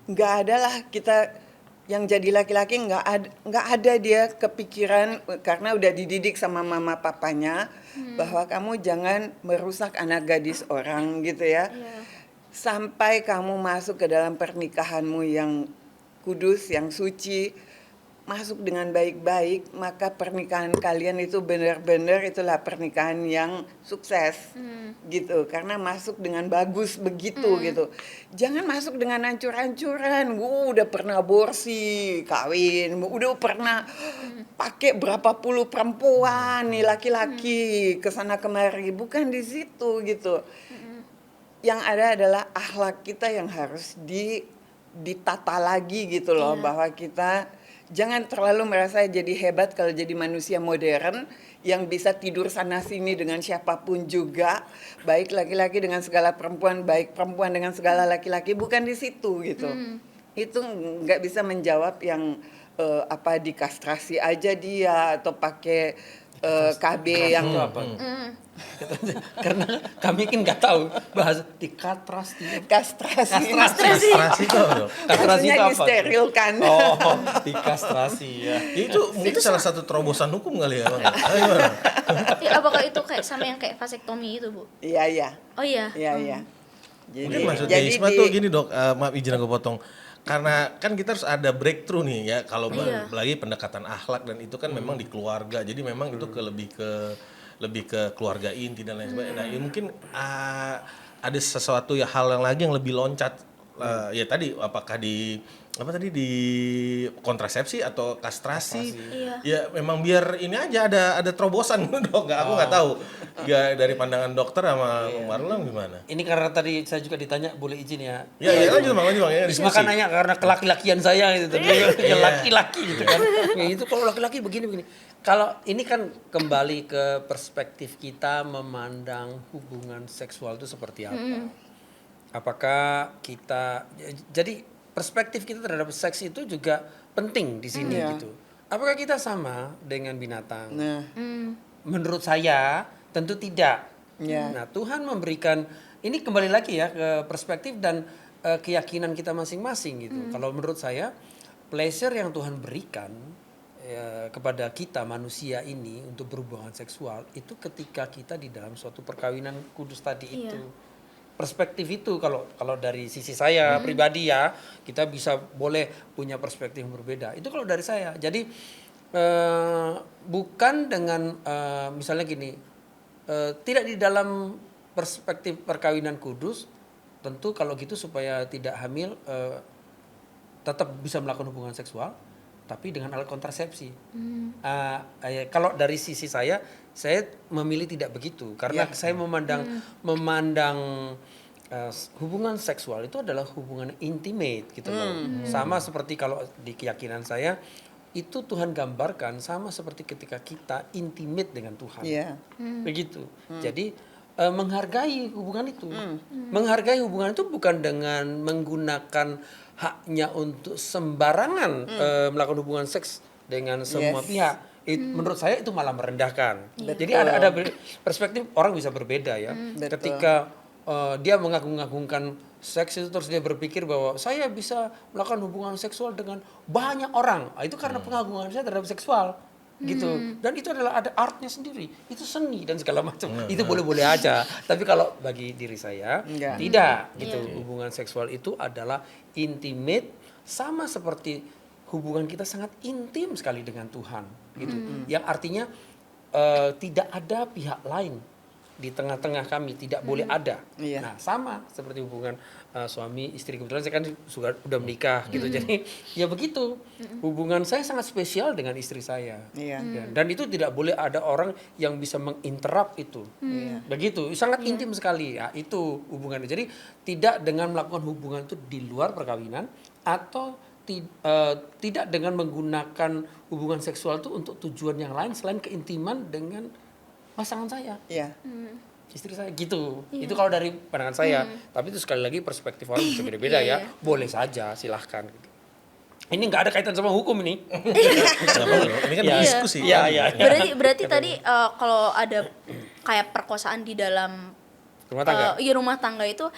nggak ada lah kita yang jadi laki-laki nggak ada dia kepikiran, karena udah dididik sama mama papanya bahwa kamu jangan merusak anak gadis orang gitu ya. Sampai kamu masuk ke dalam pernikahanmu yang kudus, yang suci, masuk dengan baik-baik, maka pernikahan kalian itu benar-benar itulah pernikahan yang sukses gitu, karena masuk dengan bagus begitu gitu. Jangan masuk dengan hancur-hancuran. Udah pernah aborsi, kawin, udah pernah pakai berapa puluh perempuan nih laki-laki kesana kemari, bukan di situ gitu. Yang ada adalah akhlak kita yang harus ditata lagi gitu loh, bahwa kita jangan terlalu merasa jadi hebat kalau jadi manusia modern yang bisa tidur sana sini dengan siapapun juga, baik laki-laki dengan segala perempuan, baik perempuan dengan segala laki-laki, bukan di situ gitu. Itu nggak bisa menjawab yang dikastrasi aja dia atau pakai KB yang karena kami kan nggak tahu bahasa dikastrasi. Kastrasi itu apa? Kastrasi itu apa? Disterilkan. Oh, dikastrasi ya. Itu mungkin salah satu terobosan hukum kali ya. Apakah itu kayak sama yang kayak vasektomi itu Bu? Iya. Oh iya. Iya. Mungkin maksudnya Isma tuh gini dok, maaf izin aku potong. Karena kan kita harus ada breakthrough nih ya, kalau lagi pendekatan akhlak, dan itu kan memang di keluarga, jadi memang itu lebih ke keluarga inti dan lain sebagainya. Nah, ya mungkin ada sesuatu hal yang lagi yang lebih loncat ya tadi apakah di kontrasepsi atau kastrasi. Iya. Ya memang biar ini aja ada terobosan dok. Aku nggak tahu. Ya dari pandangan dokter sama Marlon gimana? Ini karena tadi saya juga ditanya, boleh izin ya? Ya lanjut bang ya Isma kan nanya karena kelaki-lakian saya gitu, ya laki-laki gitu kan. Ya itu kalau laki-laki begini. Kalau ini kan kembali ke perspektif kita memandang hubungan seksual itu seperti apa. Apakah kita, jadi perspektif kita terhadap seks itu juga penting di sini gitu. Apakah kita sama dengan binatang? Nah, Menurut saya tentu tidak. Ya. Nah, Tuhan memberikan, ini kembali lagi ya ke perspektif dan keyakinan kita masing-masing gitu. Kalau menurut saya pleasure yang Tuhan berikan kepada kita manusia ini untuk berhubungan seksual itu ketika kita di dalam suatu perkawinan kudus tadi itu. Perspektif itu kalau dari sisi saya pribadi ya, kita bisa boleh punya perspektif yang berbeda. Itu kalau dari saya. Jadi bukan dengan misalnya gini, tidak di dalam perspektif perkawinan kudus, tentu kalau gitu supaya tidak hamil tetap bisa melakukan hubungan seksual, tapi dengan alat kontrasepsi. Kalau dari sisi saya memilih tidak begitu karena saya memandang hubungan seksual itu adalah hubungan intimate gitu loh. Sama seperti kalau di keyakinan saya itu Tuhan gambarkan sama seperti ketika kita intimate dengan Tuhan. Begitu. Jadi menghargai hubungan itu. Menghargai hubungan itu bukan dengan menggunakan haknya untuk sembarangan melakukan hubungan seks dengan semua pihak. Menurut saya itu malah merendahkan. Jadi ada perspektif orang bisa berbeda ya. Ketika dia mengagung-agungkan seks itu terus dia berpikir bahwa saya bisa melakukan hubungan seksual dengan banyak orang. Itu karena pengagungan saya terhadap seksual gitu. Dan itu adalah ada artnya sendiri. Itu seni dan segala macam. Itu boleh-boleh aja. Tapi kalau bagi diri saya tidak gitu. Hubungan seksual itu adalah intimate sama seperti hubungan kita sangat intim sekali dengan Tuhan gitu. Yang artinya tidak ada pihak lain di tengah-tengah kami, tidak boleh ada. Nah, sama seperti hubungan suami istri, kebetulan saya kan sudah menikah gitu. Jadi ya begitu. Hubungan saya sangat spesial dengan istri saya. Dan itu tidak boleh ada orang yang bisa menginterrupt itu. Begitu, sangat intim sekali. Ya, itu hubungannya. Jadi tidak dengan melakukan hubungan itu di luar perkawinan atau tidak dengan menggunakan hubungan seksual itu untuk tujuan yang lain selain keintiman dengan pasangan saya, istri saya gitu. Itu kalau dari pandangan saya. Tapi itu sekali lagi perspektif orang bisa beda-beda ya. Boleh saja, silahkan. Gitu. Ini nggak ada kaitan sama hukum ini. Ini kan diskusi. Berarti tadi kalau ada kayak perkosaan di dalam rumah tangga, rumah tangga itu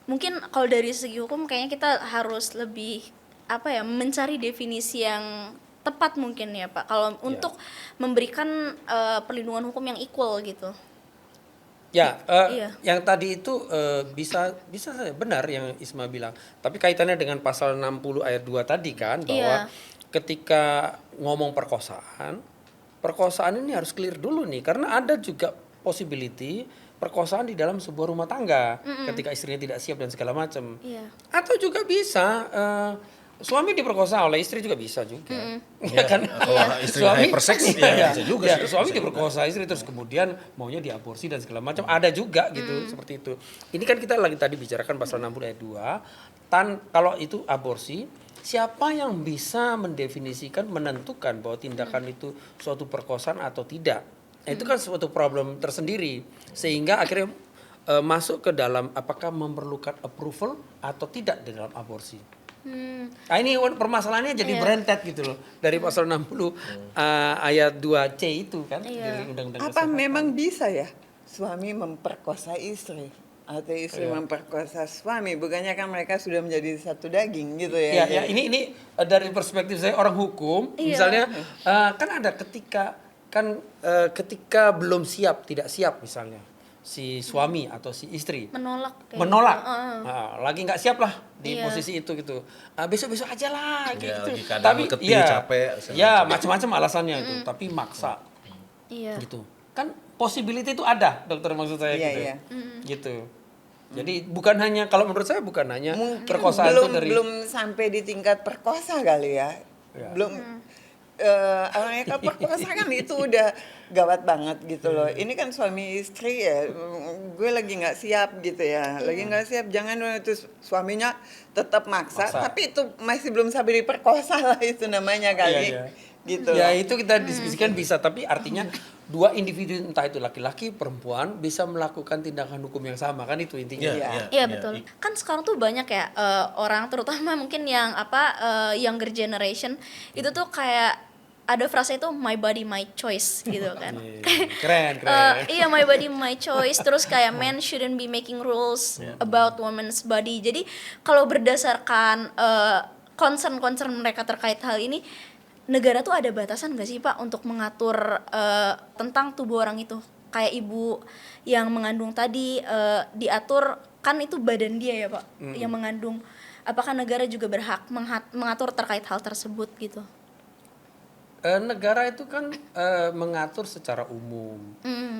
mungkin kalau dari segi hukum kayaknya kita harus lebih mencari definisi yang tepat mungkin ya Pak, kalau untuk memberikan perlindungan hukum yang equal gitu. Yang tadi itu bisa saja benar yang Isma bilang, tapi kaitannya dengan pasal 60 ayat 2 tadi kan, bahwa ketika ngomong perkosaan ini harus clear dulu nih, karena ada juga possibility perkosaan di dalam sebuah rumah tangga ketika istrinya tidak siap dan segala macam. Atau juga bisa suami diperkosa oleh istri juga bisa juga. Ya kan? Kalau istri hyperseks bisa juga. Suami diperkosa istri terus kemudian maunya diaborsi dan segala macam. Ada juga gitu seperti itu. Ini kan kita lagi tadi bicarakan pasal 60 ayat 2. Kalau itu aborsi, siapa yang bisa mendefinisikan, menentukan bahwa tindakan itu suatu perkosaan atau tidak? Itu kan suatu problem tersendiri. Sehingga akhirnya masuk ke dalam apakah memerlukan approval atau tidak di dalam aborsi. Nah ini permasalahannya jadi berentet gitu loh dari pasal 60 ayat 2C itu kan dari undang-undang apa kesehatan. Memang bisa ya suami memperkosa istri atau istri memperkosa suami, bukannya kan mereka sudah menjadi satu daging gitu ya? Ini dari perspektif saya orang hukum misalnya kan ada ketika belum siap, tidak siap misalnya si suami atau si istri menolak lagi nggak siap lah di posisi itu gitu, besok aja lah gitu, tapi capek macam-macam alasannya itu, tapi maksa gitu kan, possibility itu ada dokter, maksud saya gitu. Jadi bukan hanya, kalau menurut saya bukan hanya Mungkin perkosaan itu dari belum sampai di tingkat perkosa kali ya. Ya. Belum kalau perkosaan itu udah gawat banget gitu loh. Ini kan suami istri ya, gue lagi nggak siap gitu ya, lagi nggak siap. Jangan itu suaminya tetap maksa, tapi itu masih belum sampai diperkosa lah itu namanya kali. Iya, iya. Gitu. Ya itu kita diskusikan bisa, tapi artinya dua individu entah itu laki-laki perempuan bisa melakukan tindakan hukum yang sama, kan itu intinya. Iya betul. Kan sekarang tuh banyak ya orang terutama mungkin yang younger generation itu tuh kayak ada frase itu my body my choice gitu kan. Keren. Iya my body my choice, terus kayak men shouldn't be making rules about women's body. Jadi kalau berdasarkan concern mereka terkait hal ini, negara tuh ada batasan gak sih Pak untuk mengatur tentang tubuh orang itu? Kayak ibu yang mengandung tadi diatur, kan itu badan dia ya Pak yang mengandung. Apakah negara juga berhak mengatur terkait hal tersebut gitu? Negara itu kan mengatur secara umum.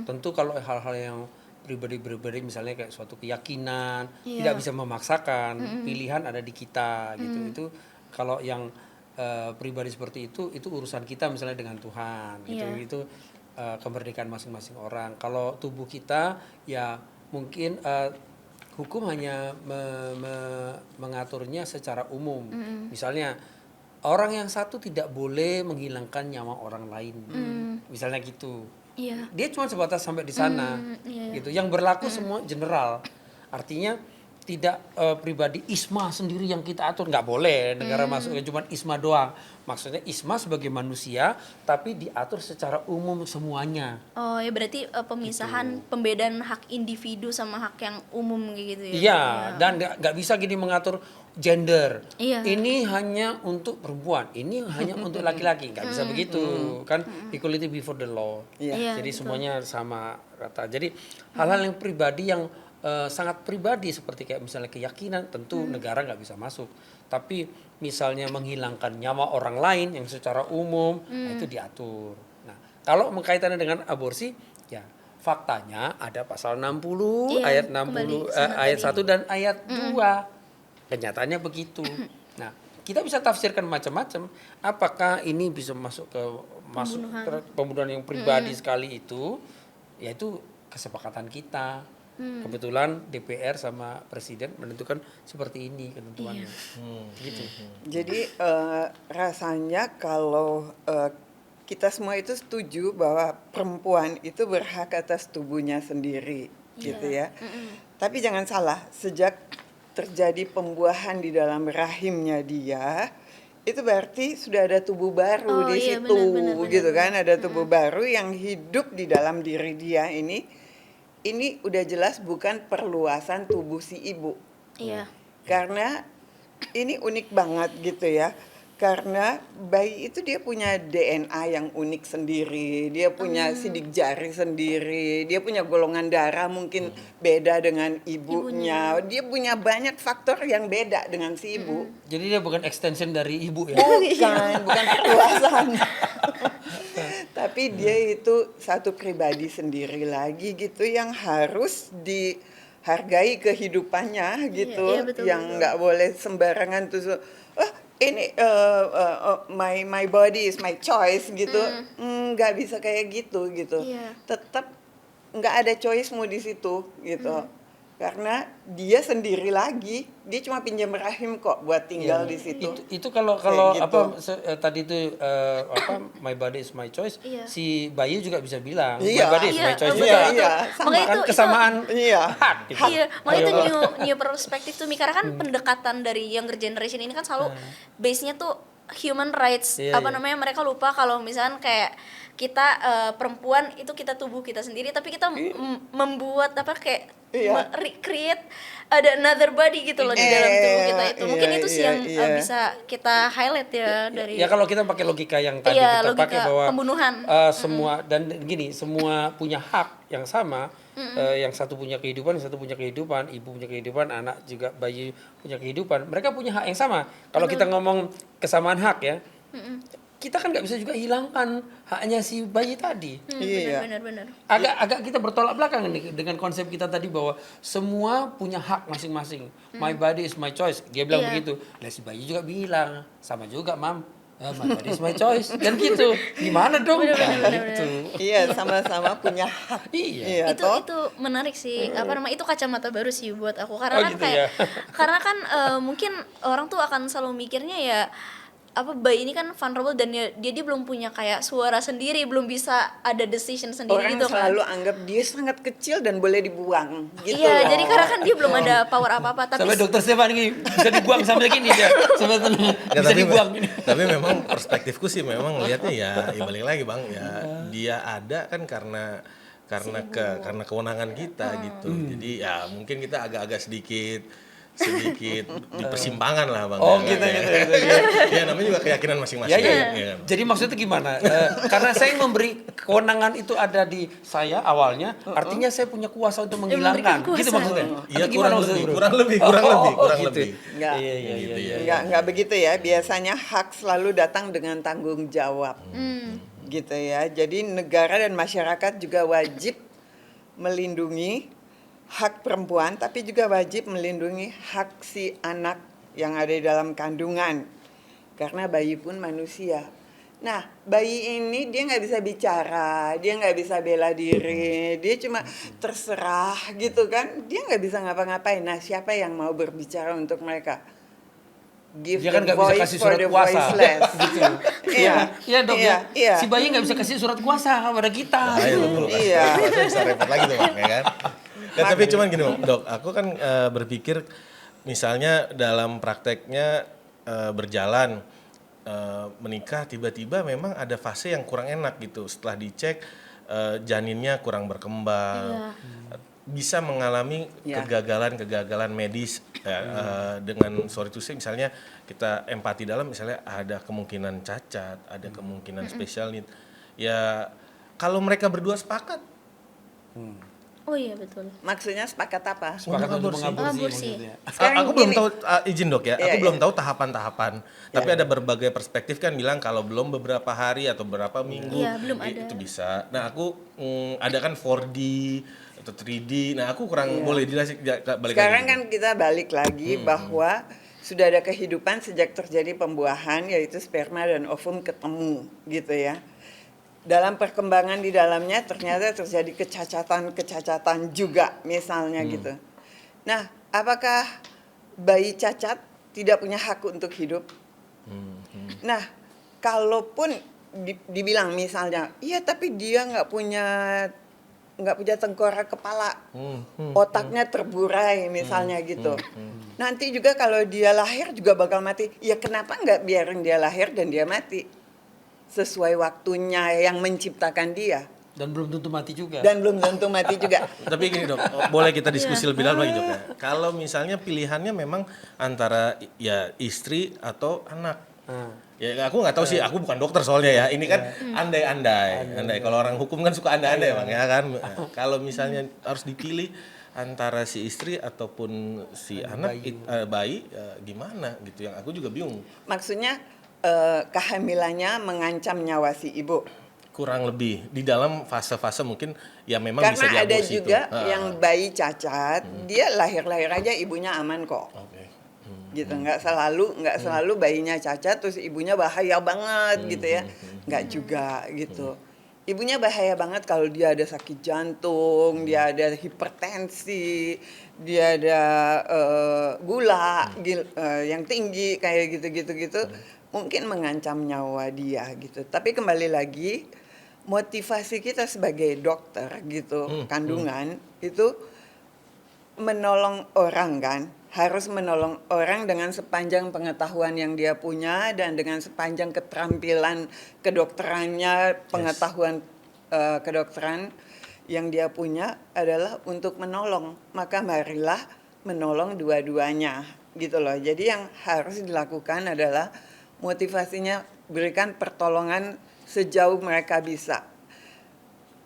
Tentu kalau hal-hal yang pribadi-pribadi misalnya kayak suatu keyakinan tidak bisa memaksakan, pilihan ada di kita gitu. Itu kalau yang pribadi seperti itu urusan kita misalnya dengan Tuhan gitu. Itu kemerdekaan masing-masing orang. Kalau tubuh kita ya mungkin hukum hanya mengaturnya secara umum. Misalnya orang yang satu tidak boleh menghilangkan nyawa orang lain, misalnya gitu. Dia cuma sebatas sampai di sana, gitu. Yang berlaku semua general, artinya tidak pribadi isma sendiri yang kita atur, nggak boleh negara masuknya cuma isma doang. Maksudnya isma sebagai manusia, tapi diatur secara umum semuanya. Oh ya berarti pemisahan pembedaan hak individu sama hak yang umum gitu ya? Iya, dan nggak bisa gini mengatur gender. Iya. Ini hanya untuk perempuan, ini hanya untuk laki-laki, nggak bisa begitu, kan equality before the law. Iya. Jadi semuanya sama rata. Jadi hal-hal yang pribadi yang sangat pribadi seperti kayak misalnya keyakinan, tentu negara nggak bisa masuk. Tapi misalnya menghilangkan nyawa orang lain yang secara umum, nah itu diatur. Nah, kalau kaitannya dengan aborsi, ya faktanya ada pasal 60, ayat 60, ayat 1 dan ayat 2. Kenyataannya begitu. Nah, kita bisa tafsirkan macam-macam. Apakah ini bisa masuk ke pembunuhan yang pribadi sekali itu? Yaitu kesepakatan kita. Kebetulan DPR sama Presiden menentukan seperti ini ketentuannya. Gitu. Jadi rasanya kalau kita semua itu setuju bahwa perempuan itu berhak atas tubuhnya sendiri, gitu ya. Tapi jangan salah, sejak terjadi pembuahan di dalam rahimnya dia, itu berarti sudah ada tubuh baru di situ, gitu kan? Ada tubuh baru yang hidup di dalam diri dia ini. Ini udah jelas bukan perluasan tubuh si ibu. Iya. Karena ini unik banget gitu ya. Karena bayi itu dia punya DNA yang unik sendiri, dia punya sidik jari sendiri, dia punya golongan darah mungkin beda dengan ibunya. Dia punya banyak faktor yang beda dengan si ibu. Jadi dia bukan extension dari ibu ya? Bukan perluasan. Tapi dia itu satu pribadi sendiri lagi gitu yang harus dihargai kehidupannya gitu, yang nggak boleh sembarangan tuh. Ini my body is my choice gitu, nggak bisa kayak gitu. Tetap nggak ada choice-mu di situ gitu. Karena dia sendiri lagi, dia cuma pinjam rahim kok buat tinggal di situ. Itu kalau gitu. Tadi itu my body is my choice, si bayi juga bisa bilang my body is my choice juga. Kan kesamaan hak. Gitu. Iya, makanya itu new perspektif tuh, karena kan pendekatan dari younger generation ini kan selalu base-nya tuh human rights. Mereka lupa kalau misalnya kayak kita perempuan itu kita tubuh kita sendiri, tapi kita membuat recreate ada another body gitu loh di dalam tubuh kita itu. Mungkin itu sih yang bisa kita highlight ya dari. Ya kalau kita pakai logika yang tadi kita pakai bahwa pembunuhan. Semua dan gini, semua punya hak yang sama. Yang satu punya kehidupan, yang satu punya kehidupan, ibu punya kehidupan, anak juga bayi punya kehidupan. Mereka punya hak yang sama. Kalau kita ngomong kesamaan hak ya. kita kan nggak bisa juga hilangkan haknya si bayi tadi. Iya. Benar-benar. Agak kita bertolak belakang nih dengan konsep kita tadi bahwa semua punya hak masing-masing. My body is my choice. Dia bilang Iya. begitu. Lah si bayi juga bilang sama juga, Mam. My body is my choice. Kan gitu. Gimana dong? Benar-benar. Gitu. Iya, sama-sama punya hak. Iya. Itu menarik sih, apa namanya, itu kacamata baru sih buat aku, karena Oh, kan gitu kayak ya. karena kan mungkin orang tuh akan selalu mikirnya ya apa, bayi ini kan vulnerable dan dia belum punya kayak suara sendiri, belum bisa ada decision sendiri Orang gitu kan. selalu anggap dia sangat kecil dan boleh dibuang gitu Iya, loh. jadi karena kan dia belum ada power apa-apa, tapi Sampai dokter Stefan ini bisa dibuang sampai gini dia. Sampai tenang. Ya, Bisa dibuang ini. tapi memang perspektifku sih memang lihatnya ya balik lagi Bang ya, dia ada kan karena kewenangan kita gitu. Jadi ya mungkin kita agak-agak sedikit di persimpangan lah Bang. Oh, ya, gitu, ya. gitu. Ya namanya juga keyakinan masing-masing. Ya, ya. ya kan? Jadi maksudnya gimana? Karena saya memberi kewenangan itu ada di saya awalnya, artinya saya punya kuasa untuk memberikan menghilangkan. kuasa. Gitu maksudnya? Iya, Atau gimana maksudnya, bro? kurang lebih. Gitu. Enggak. Iya. Gitu ya. Enggak begitu ya. Biasanya hak selalu datang dengan tanggung jawab. Gitu ya. Jadi negara dan masyarakat juga wajib melindungi hak perempuan, tapi juga wajib melindungi hak si anak yang ada di dalam kandungan. Karena bayi pun manusia. Nah, bayi ini dia nggak bisa bicara, dia nggak bisa bela diri, dia cuma terserah gitu kan. Dia nggak bisa ngapa-ngapain. Nah, siapa yang mau berbicara untuk mereka? Give Dia kan the nggak bisa voice kasih for surat the kuasa. voiceless. Gitu. Iya, Iya dok ya. iya. Si bayi nggak bisa kasih surat kuasa kepada kita. Nah, itu betul. Iya. Itu bisa repot lagi tuh Bang, ya kan? Nah, tapi cuman gini Dok, aku kan berpikir misalnya dalam prakteknya berjalan menikah tiba-tiba memang ada fase yang kurang enak gitu. Setelah dicek janinnya kurang berkembang. Bisa mengalami kegagalan medis dengan sorry to say, misalnya kita empati dalam, misalnya ada kemungkinan cacat, ada kemungkinan special need. Ya kalau mereka berdua sepakat. oh iya betul. Maksudnya sepakat apa? Sepakat untuk Mengaborsi. mengaborsi maksudnya. Sekarang Aku belum gini. tahu izin Dok ya. Iya, Aku iya. belum tahu tahapan-tahapan. Tapi ada berbagai perspektif kan bilang kalau belum beberapa hari atau beberapa minggu Iya, belum ada. itu bisa. Nah, aku ada kan 4D atau 3D. Nah, aku kurang boleh jelasin balik Sekarang lagi. kan kita balik lagi bahwa sudah ada kehidupan sejak terjadi pembuahan, yaitu sperma dan ovum ketemu gitu ya. Dalam perkembangan di dalamnya ternyata terjadi kecacatan juga misalnya gitu. Nah, apakah bayi cacat tidak punya hak untuk hidup? Nah, kalaupun dibilang misalnya, iya tapi dia nggak punya tengkorak kepala, otaknya terburai misalnya gitu. Nanti juga kalau dia lahir juga bakal mati. Ya kenapa nggak biarin dia lahir dan dia mati sesuai waktunya yang menciptakan dia, Dan belum tentu mati juga. dan belum tentu mati juga. Tapi gini Dok, boleh kita diskusi lebih dalam lagi Dok ya. Kalau misalnya pilihannya memang antara ya istri atau anak. Ya aku nggak tahu sih, aku bukan dokter soalnya ya. Ini kan andai. Kalau orang hukum kan suka andai Bang ya kan. Kalau misalnya harus dipilih antara si istri ataupun si anak bayi gimana gitu, yang aku juga bingung. Maksudnya kehamilannya mengancam nyawa si ibu. Kurang lebih di dalam fase-fase mungkin ya memang bisa Karena ada diaborsi juga itu. yang bayi cacat, dia lahir-lahir aja ibunya aman kok. Oke. Gitu, nggak selalu bayinya cacat terus ibunya bahaya banget gitu ya, nggak juga gitu. Ibunya bahaya banget kalau dia ada sakit jantung, dia ada hipertensi, dia ada gula yang tinggi kayak gitu, mungkin mengancam nyawa dia gitu. Tapi kembali lagi, motivasi kita sebagai dokter gitu, kandungan itu menolong orang kan. Harus menolong orang dengan sepanjang pengetahuan yang dia punya dan dengan sepanjang keterampilan kedokterannya, pengetahuan kedokteran yang dia punya adalah untuk menolong. Maka marilah menolong dua-duanya gitu loh. Jadi yang harus dilakukan adalah motivasinya berikan pertolongan sejauh mereka bisa.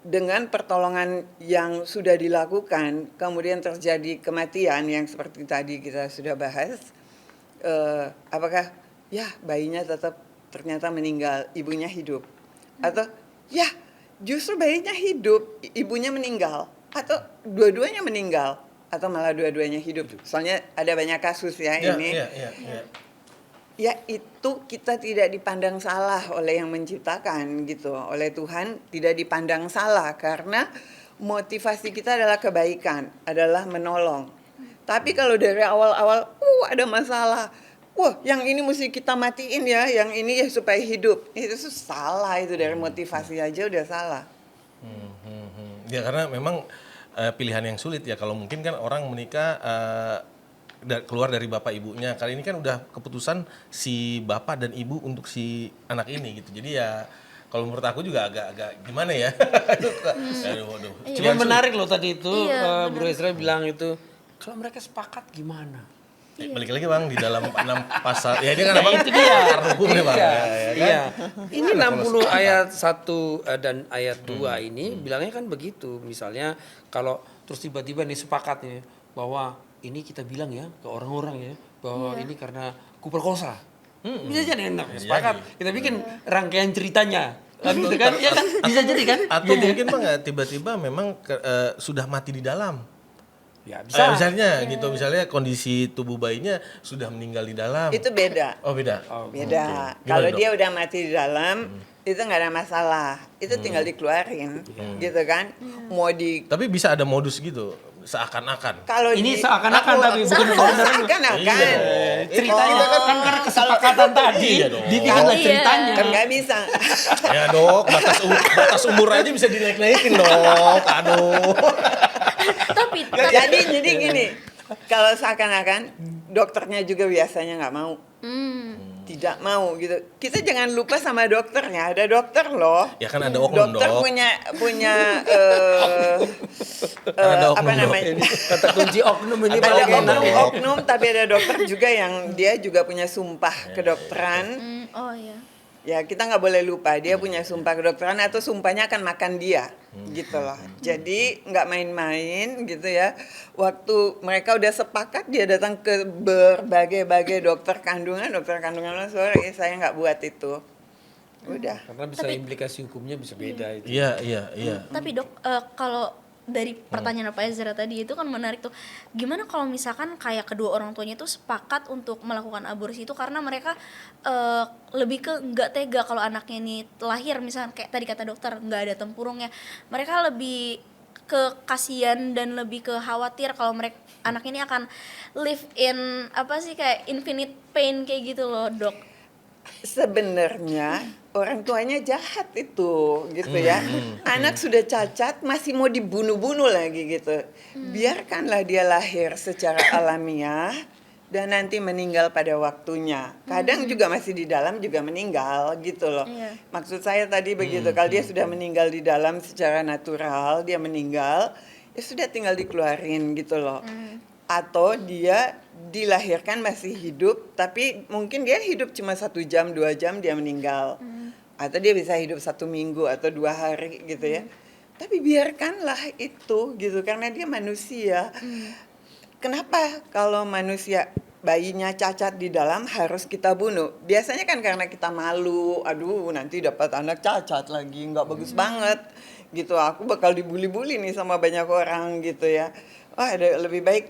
Dengan pertolongan yang sudah dilakukan, kemudian terjadi kematian yang seperti tadi kita sudah bahas, apakah ya bayinya tetap ternyata meninggal, ibunya hidup. Atau ya justru bayinya hidup, ibunya meninggal. Atau dua-duanya meninggal. Atau malah dua-duanya hidup. Soalnya ada banyak kasus ya ini. Ya itu kita tidak dipandang salah oleh yang menciptakan gitu. Oleh Tuhan tidak dipandang salah karena motivasi kita adalah kebaikan, adalah menolong. Tapi kalau dari awal-awal ada masalah, wah yang ini mesti kita matiin ya, yang ini ya supaya hidup. Itu salah, itu dari motivasi aja udah salah. Ya karena memang pilihan yang sulit ya, kalau mungkin kan orang menikah keluar dari bapak ibunya. Kali ini kan udah keputusan si bapak dan ibu untuk si anak ini gitu. Jadi ya kalau menurut aku juga agak gimana ya. Aduh. Cuma menarik loh tadi itu Bro benar. Ezra bilang itu kalau mereka sepakat gimana? Balik lagi Bang di dalam 6 pasal. Ya ini kan Abang Itu dia. hukum nih Bang. Iya. Ini 60 ayat 1 dan ayat 2 ini bilangnya kan begitu. Misalnya kalau terus tiba-tiba nih sepakat nih bahwa ini kita bilang ya ke orang-orang ya bahwa ini karena kuperkosa. Bisa jadi enak sepakat. Kita bikin rangkaian ceritanya. Gitu kan? Ya kan? Bisa jadi kan? Atau mungkin Bang tiba-tiba memang sudah mati di dalam. Ya bisa. Misalnya kondisi tubuh bayinya sudah meninggal di dalam. Itu beda. Oh beda. Beda. Oke. Kalau Gimana, dia udah mati di dalam, itu nggak ada masalah. Itu tinggal dikeluarin, gitu kan? Mau di Tapi bisa ada modus gitu, seakan-akan. kalau Ini di- seakan-akan tapi bukan benar. seakan-akan. Ceritanya kan karena kesepakatan tadi. Iya dong. Dibikinlah ceritanya. Kan nggak bisa. Ya dok, batas umur aja bisa dinaik-naikin dok. Aduh. Tapi jadi gini, kalau seakan-akan dokternya juga biasanya nggak mau. Tidak mau gitu. Kita jangan lupa sama dokternya. Ada dokter loh. Ya kan ada oknum Dokter dok. punya Ada oknum, apa Dok. namanya? Kata kunci oknum ini Ada paling enak. oknum, tapi ada dokter juga yang dia juga punya sumpah kedokteran. oh ya. Ya kita nggak boleh lupa dia punya sumpah kedokteran atau sumpahnya akan makan dia, gitu loh. Jadi nggak main-main gitu ya. Waktu mereka udah sepakat dia datang ke berbagai dokter kandungan bilang sorry saya nggak buat itu. Udah. Karena bisa implikasi hukumnya bisa beda itu. Iya. Tapi dok, kalau dari pertanyaan Pak Ezra tadi itu kan menarik tuh. Gimana kalau misalkan kayak kedua orang tuanya itu sepakat untuk melakukan aborsi itu karena mereka lebih ke nggak tega kalau anaknya ini lahir, misalkan kayak tadi kata dokter nggak ada tempurungnya. Mereka lebih ke kasihan dan lebih ke khawatir kalau mereka anak ini akan live in apa sih kayak infinite pain kayak gitu loh dok. Sebenarnya orang tuanya jahat itu gitu ya. Anak sudah cacat masih mau dibunuh-bunuh lagi gitu. Biarkanlah dia lahir secara alamiah dan nanti meninggal pada waktunya. Kadang juga masih di dalam juga meninggal gitu loh. Iya. Maksud saya tadi begitu. Kalau dia sudah meninggal di dalam secara natural, dia meninggal, ya sudah tinggal dikeluarin gitu loh. Atau dia dilahirkan masih hidup, tapi mungkin dia hidup cuma 1 jam, 2 jam dia meninggal. Atau dia bisa hidup 1 minggu atau 2 hari gitu ya. Tapi biarkanlah itu gitu, karena dia manusia. Kenapa kalau manusia bayinya cacat di dalam harus kita bunuh? Biasanya kan karena kita malu, aduh nanti dapat anak cacat lagi, nggak bagus banget gitu. Aku bakal dibully-bully nih sama banyak orang gitu ya. Wah, lebih baik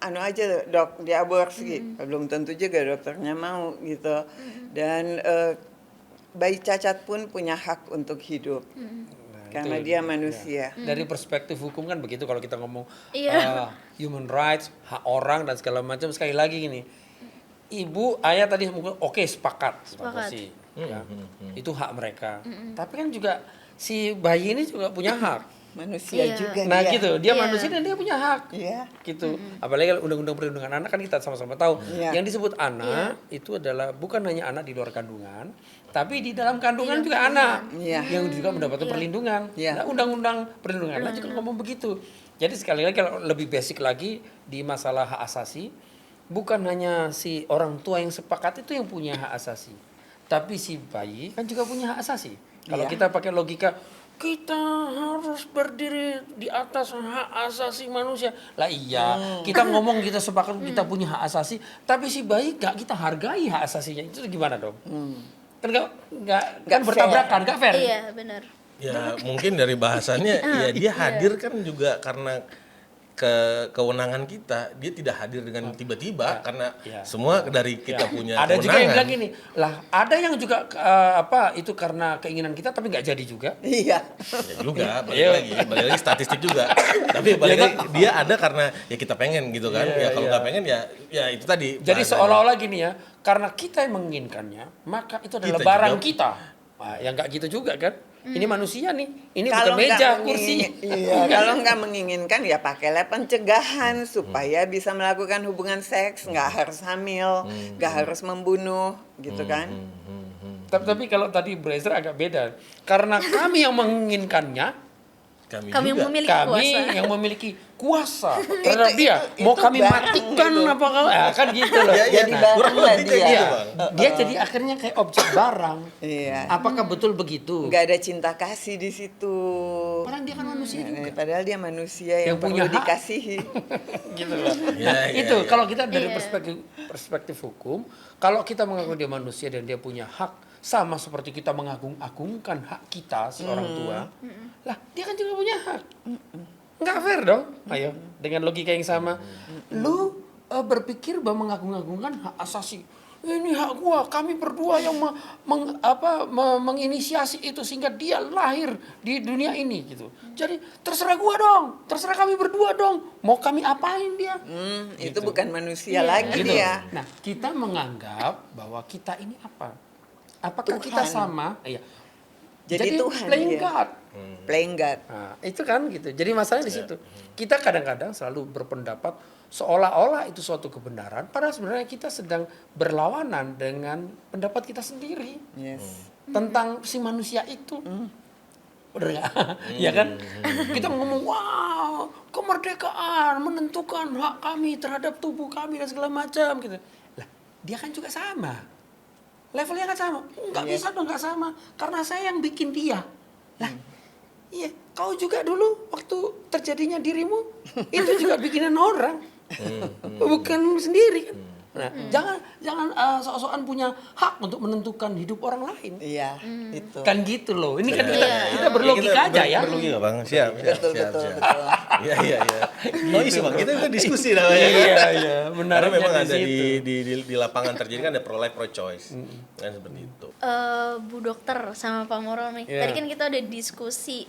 aja dok, diaborsi. Belum tentu juga dokternya mau gitu. Dan bayi cacat pun punya hak untuk hidup. Karena itu, dia manusia. Dari perspektif hukum kan begitu kalau kita ngomong Iya. human rights, hak orang dan segala macam. Sekali lagi gini, ibu, ayah tadi mungkin oke sepakat. Sih, ya. Itu hak mereka. Tapi kan juga si bayi ini juga punya hak. Manusia Iya. juga Nah dia. gitu, dia Iya. manusia dan dia punya hak. Iya. Gitu. Apalagi kalau undang-undang perlindungan anak kan kita sama-sama tahu. Iya. Yang disebut anak itu adalah bukan hanya anak di luar kandungan, tapi di dalam kandungan juga anak Iya. yang juga mendapatkan perlindungan. Iya. Nah, undang-undang perlindungan anak juga ngomong begitu. Jadi sekali lagi kalau lebih basic lagi di masalah hak asasi, bukan hanya si orang tua yang sepakat itu yang punya hak asasi, tapi si bayi kan juga punya hak asasi. Kalau Iya. kita pakai logika kita harus berdiri di atas hak asasi manusia. Lah iya, kita ngomong kita sepakat kita punya hak asasi, tapi si bayi gak kita hargai hak asasinya. Itu gimana dong? nggak Nggak bertabrakan, nggak fair. Iya, benar. Ya mungkin dari bahasannya ya dia hadir kan juga karena kewenangan kita, dia tidak hadir dengan tiba-tiba karena semua dari kita punya Ada juga yang kewenangan. bilang gini, lah ada yang juga itu karena keinginan kita tapi nggak jadi juga. Iya. Ya juga, balik lagi statistik juga. Tapi balik lagi dia ada karena ya kita pengen gitu kan. Ya kalau nggak pengen ya itu tadi. Jadi bahasanya. seolah-olah gini ya, karena kita yang menginginkannya, maka itu adalah Kita barang juga. kita. Nah, yang nggak gitu juga kan? Ini manusia nih, ini Kalau bukan meja, nggak kursi. Iya, kalau nggak menginginkan ya pakailah pencegahan supaya bisa melakukan hubungan seks, nggak harus hamil, nggak harus membunuh, gitu kan? Tapi kalau tadi Brazer agak beda, karena kami yang menginginkannya, Kami juga. memiliki kami kuasa. yang memiliki kuasa terhadap dia. Mau itu kami barang matikan gitu. apa kan gitu loh. Ya, Jadi nah, barang kurang lah lebih kayak dia. gitu, Bang. Dia jadi akhirnya kayak objek barang. Iya. Apakah betul begitu? Nggak ada cinta kasih di situ. Padahal dia kan manusia juga. Padahal dia manusia yang, Yang punya perlu hak. dikasihi. Gitu loh. Ya, Nah, ya, itu ya. kalau kita dari Iya. perspektif hukum, kalau kita mengaku dia manusia dan dia punya hak sama seperti kita mengagung-agungkan hak kita si orang tua, lah dia kan juga punya hak. Nggak fair dong. Ayo, dengan logika yang sama, lu berpikir bahwa mengagung-agungkan hak asasi. Ini hak gua, kami berdua yang menginisiasi itu sehingga dia lahir di dunia ini gitu. Jadi terserah gua dong, terserah kami berdua dong. Mau kami apain dia? Itu bukan manusia Iya. lagi Gitu. dia. Nah, kita menganggap bahwa kita ini apa? Apakah kita Tuhan. sama? Iya. Jadi Tuhan playing dia. God. Playing God. Nah, itu kan gitu. Jadi masalahnya di situ. Kita kadang-kadang selalu berpendapat seolah-olah itu suatu kebenaran, padahal sebenarnya kita sedang berlawanan dengan pendapat kita sendiri Yes. tentang si manusia itu. Bener nggak? Ya kan? Kita ngomong, wow, kemerdekaan menentukan hak kami terhadap tubuh kami dan segala macam gitu. Lah, dia kan juga sama. Levelnya kan sama. Nggak bisa dong nggak sama. Karena saya yang bikin dia. Lah, iya. Kau juga dulu waktu terjadinya dirimu, itu juga bikinan orang. Bukan sendiri kan. Nah, jangan sok-sokan punya hak untuk menentukan hidup orang lain. Iya, itu. Kan gitu loh. Ini kan Iya. kita berlogika aja ya. Berlogika Bang, siap. Betul. Iya. Noise Bang, kita udah diskusi namanya. Iya, benar. Karena memang ada di lapangan terjadi kan ada pro life pro choice. Kan seperti itu. Bu Dokter sama Pak Moro nih. Iya. Tadi kan kita udah diskusi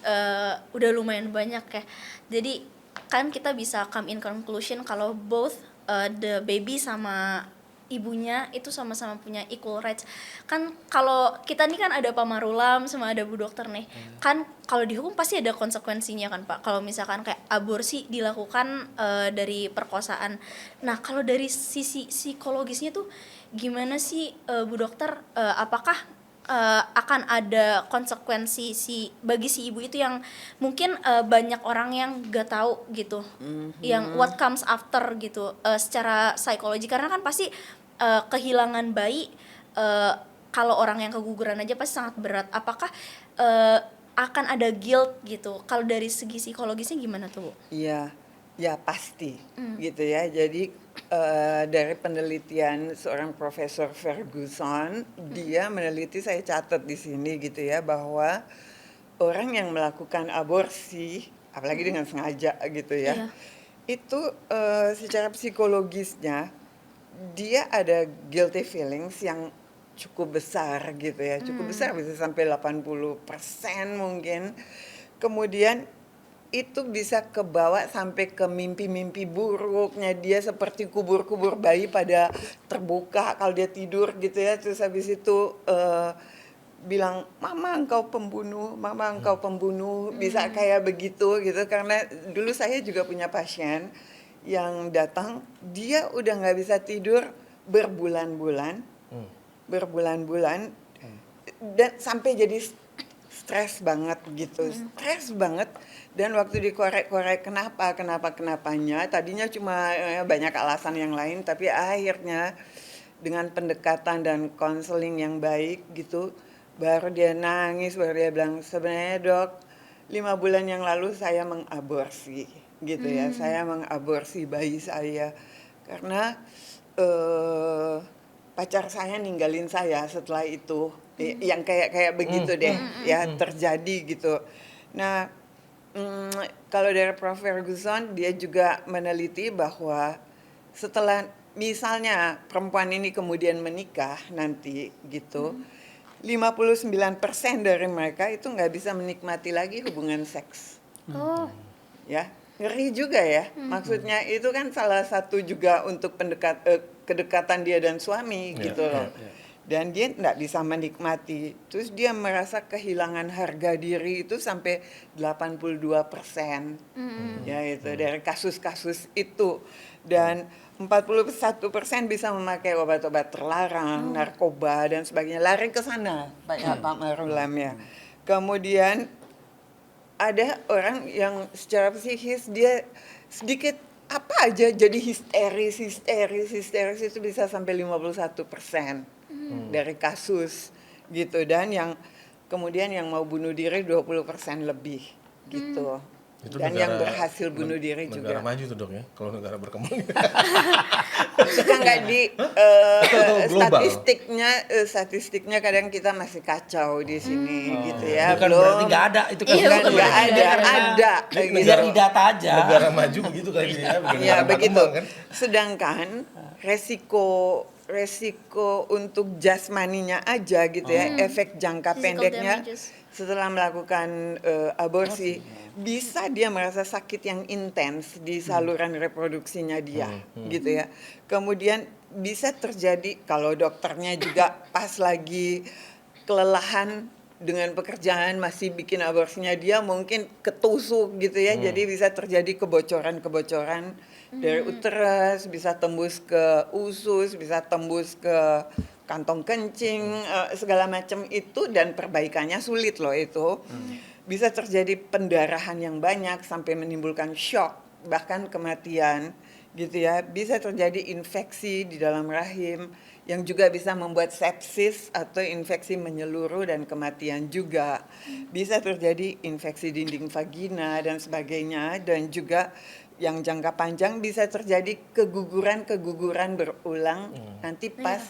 udah lumayan banyak ya. Jadi kan kita bisa come in conclusion kalau both the baby sama ibunya itu sama-sama punya equal rights. Kan kalau kita nih kan ada Pak Marulam sama ada Bu Dokter nih. Kan kalau dihukum pasti ada konsekuensinya kan Pak. Kalau misalkan kayak aborsi dilakukan dari perkosaan. Nah, kalau dari sisi psikologisnya tuh gimana sih Bu Dokter, apakah akan ada konsekuensi bagi si ibu itu yang mungkin banyak orang yang gak tahu gitu, yang what comes after gitu, secara psikologi, karena kan pasti kehilangan bayi kalau orang yang keguguran aja pasti sangat berat. Apakah akan ada guilt gitu? Kalau dari segi psikologisnya gimana tuh, Bu? Iya, ya pasti gitu ya. Jadi dari penelitian seorang Profesor Ferguson, dia meneliti, saya catat di sini gitu ya, bahwa orang yang melakukan aborsi, apalagi dengan sengaja gitu ya, itu secara psikologisnya dia ada guilty feelings yang cukup besar gitu ya, cukup besar, bisa sampai 80% mungkin. Kemudian itu bisa kebawa sampai ke mimpi-mimpi buruknya dia, seperti kubur-kubur bayi pada terbuka kalau dia tidur gitu ya. Terus habis itu bilang, mama engkau pembunuh, mama engkau pembunuh, bisa kayak begitu gitu. Karena dulu saya juga punya pasien yang datang, dia udah nggak bisa tidur berbulan-bulan, dan sampai jadi stres banget gitu, stres banget. Dan waktu dikorek-korek kenapanya, tadinya cuma banyak alasan yang lain, tapi akhirnya dengan pendekatan dan konseling yang baik gitu, baru dia nangis, baru dia bilang, sebenarnya dok, 5 bulan yang lalu saya mengaborsi gitu ya, saya mengaborsi bayi saya karena pacar saya ninggalin saya setelah itu, yang kayak begitu deh, ya terjadi gitu. Nah, kalau dari Prof. Ferguson, dia juga meneliti bahwa setelah misalnya perempuan ini kemudian menikah nanti gitu, 59% dari mereka itu nggak bisa menikmati lagi hubungan seks. Oh. Ya, ngeri juga ya. Maksudnya itu kan salah satu juga untuk kedekatan dia dan suami gitu loh. Dan dia nggak bisa menikmati. Terus dia merasa kehilangan harga diri itu sampai 82%. Ya itu dari kasus-kasus itu. Dan 41% bisa memakai obat-obat terlarang, narkoba dan sebagainya. Lari ke sana, Pak Marulam ya. Kemudian ada orang yang secara psikis dia sedikit apa aja jadi histeris itu bisa sampai 51% dari kasus gitu, dan yang kemudian yang mau bunuh diri 20% lebih gitu. Itu dan negara, yang berhasil bunuh diri juga. Negara maju tuh dok ya, kalau negara berkembang. Suka nggak di global. statistiknya kadang kita masih kacau di sini gitu ya. Bukan berarti nggak ada, itu kan Iya, bukan bukan nggak berarti ada. Biar di data aja. Negara maju begitu kayaknya. Ya negara begitu. berkembang, kan? Sedangkan resiko untuk jasmaninya aja gitu ya, efek jangka Physical pendeknya damages. setelah melakukan aborsi, bisa dia merasa sakit yang intens di saluran reproduksinya dia gitu ya. Kemudian bisa terjadi kalau dokternya juga pas lagi kelelahan dengan pekerjaan masih bikin aborsinya, dia mungkin ketusuk gitu ya. Jadi bisa terjadi kebocoran-kebocoran dari uterus, bisa tembus ke usus, bisa tembus ke kantong kencing, segala macam itu, dan perbaikannya sulit loh itu. Bisa terjadi pendarahan yang banyak sampai menimbulkan shock, bahkan kematian gitu ya. Bisa terjadi infeksi di dalam rahim yang juga bisa membuat sepsis atau infeksi menyeluruh dan kematian juga. Bisa terjadi infeksi dinding vagina dan sebagainya, dan juga yang jangka panjang bisa terjadi keguguran berulang nanti pas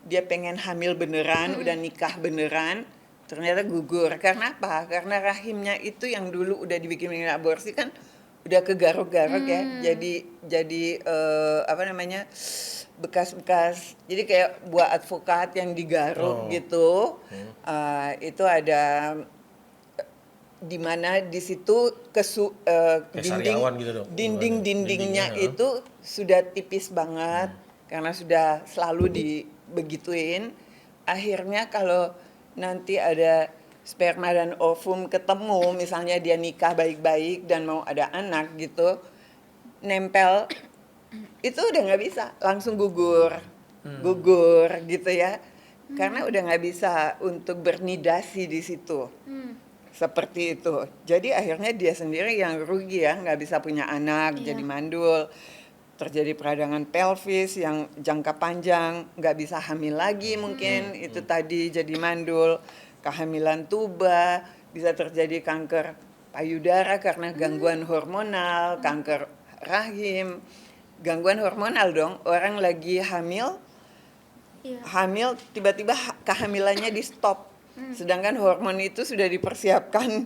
dia pengen hamil beneran, udah nikah beneran, ternyata gugur. Karena apa? Karena rahimnya itu yang dulu udah dibikin aborsi kan udah kegaruk-garuk ya. Jadi apa namanya? Bekas-bekas. Jadi kayak buah advokat yang digaruk gitu. Itu ada di mana di situ Gitu, dok. dinding-dindingnya itu sudah tipis banget karena sudah selalu dibegituin. Akhirnya kalau nanti ada sperma dan ovum ketemu, misalnya dia nikah baik-baik dan mau ada anak gitu, nempel itu udah nggak bisa, langsung gugur gitu ya, karena udah nggak bisa untuk bernidasi di situ. Seperti itu. Jadi akhirnya dia sendiri yang rugi ya, nggak bisa punya anak, jadi mandul. Terjadi peradangan pelvis yang jangka panjang, nggak bisa hamil lagi mungkin, itu tadi jadi mandul. Kehamilan tuba, bisa terjadi kanker payudara karena gangguan hormonal, kanker rahim. Gangguan hormonal dong, orang lagi hamil, tiba-tiba kehamilannya di stop. Sedangkan hormon itu sudah dipersiapkan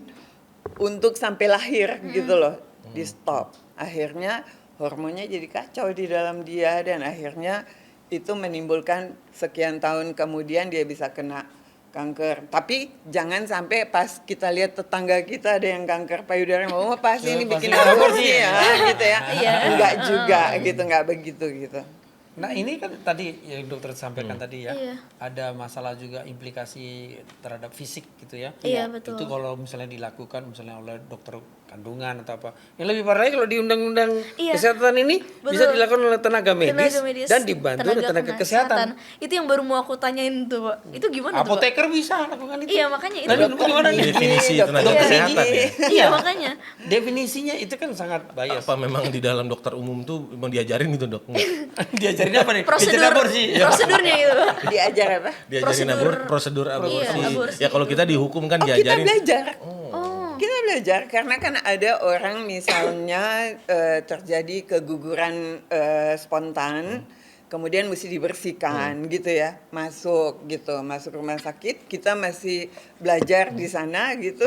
untuk sampai lahir gitu loh, di stop. Akhirnya hormonnya jadi kacau di dalam dia, dan akhirnya itu menimbulkan sekian tahun kemudian dia bisa kena kanker. Tapi jangan sampai pas kita lihat tetangga kita ada yang kanker payudara, pasti ini bikin aborsi ya gitu ya. Enggak juga gitu, enggak begitu gitu. Nah ini kan tadi yang dokter sampaikan tadi ya, ada masalah juga implikasi terhadap fisik gitu ya. Iya, betul. Itu kalau misalnya dilakukan misalnya oleh dokter kandungan atau apa. Yang lebih parah lagi kalau di undang-undang kesehatan ini bisa dilakukan oleh tenaga medis dan dibantu oleh tenaga kesehatan. Itu yang baru mau aku tanyain tuh, Pak. Itu gimana tuh, Pak? Apoteker bisa lakukan itu. Iya, makanya itu. Gimana nih? Definisi tenaga kesehatan ya. Iya, makanya. Definisinya itu kan sangat bias. Apa memang di dalam dokter umum tuh mau diajarin gitu dok? Diajarin apa nih? Prosedurnya itu. Diajar apa? Diajarin prosedur aborsi. aborsi Ya kalau kita dihukum kan Kita diajarin. belajar. Kita belajar karena kan ada orang misalnya terjadi keguguran spontan, kemudian mesti dibersihkan gitu ya, masuk rumah sakit, kita masih belajar di sana gitu,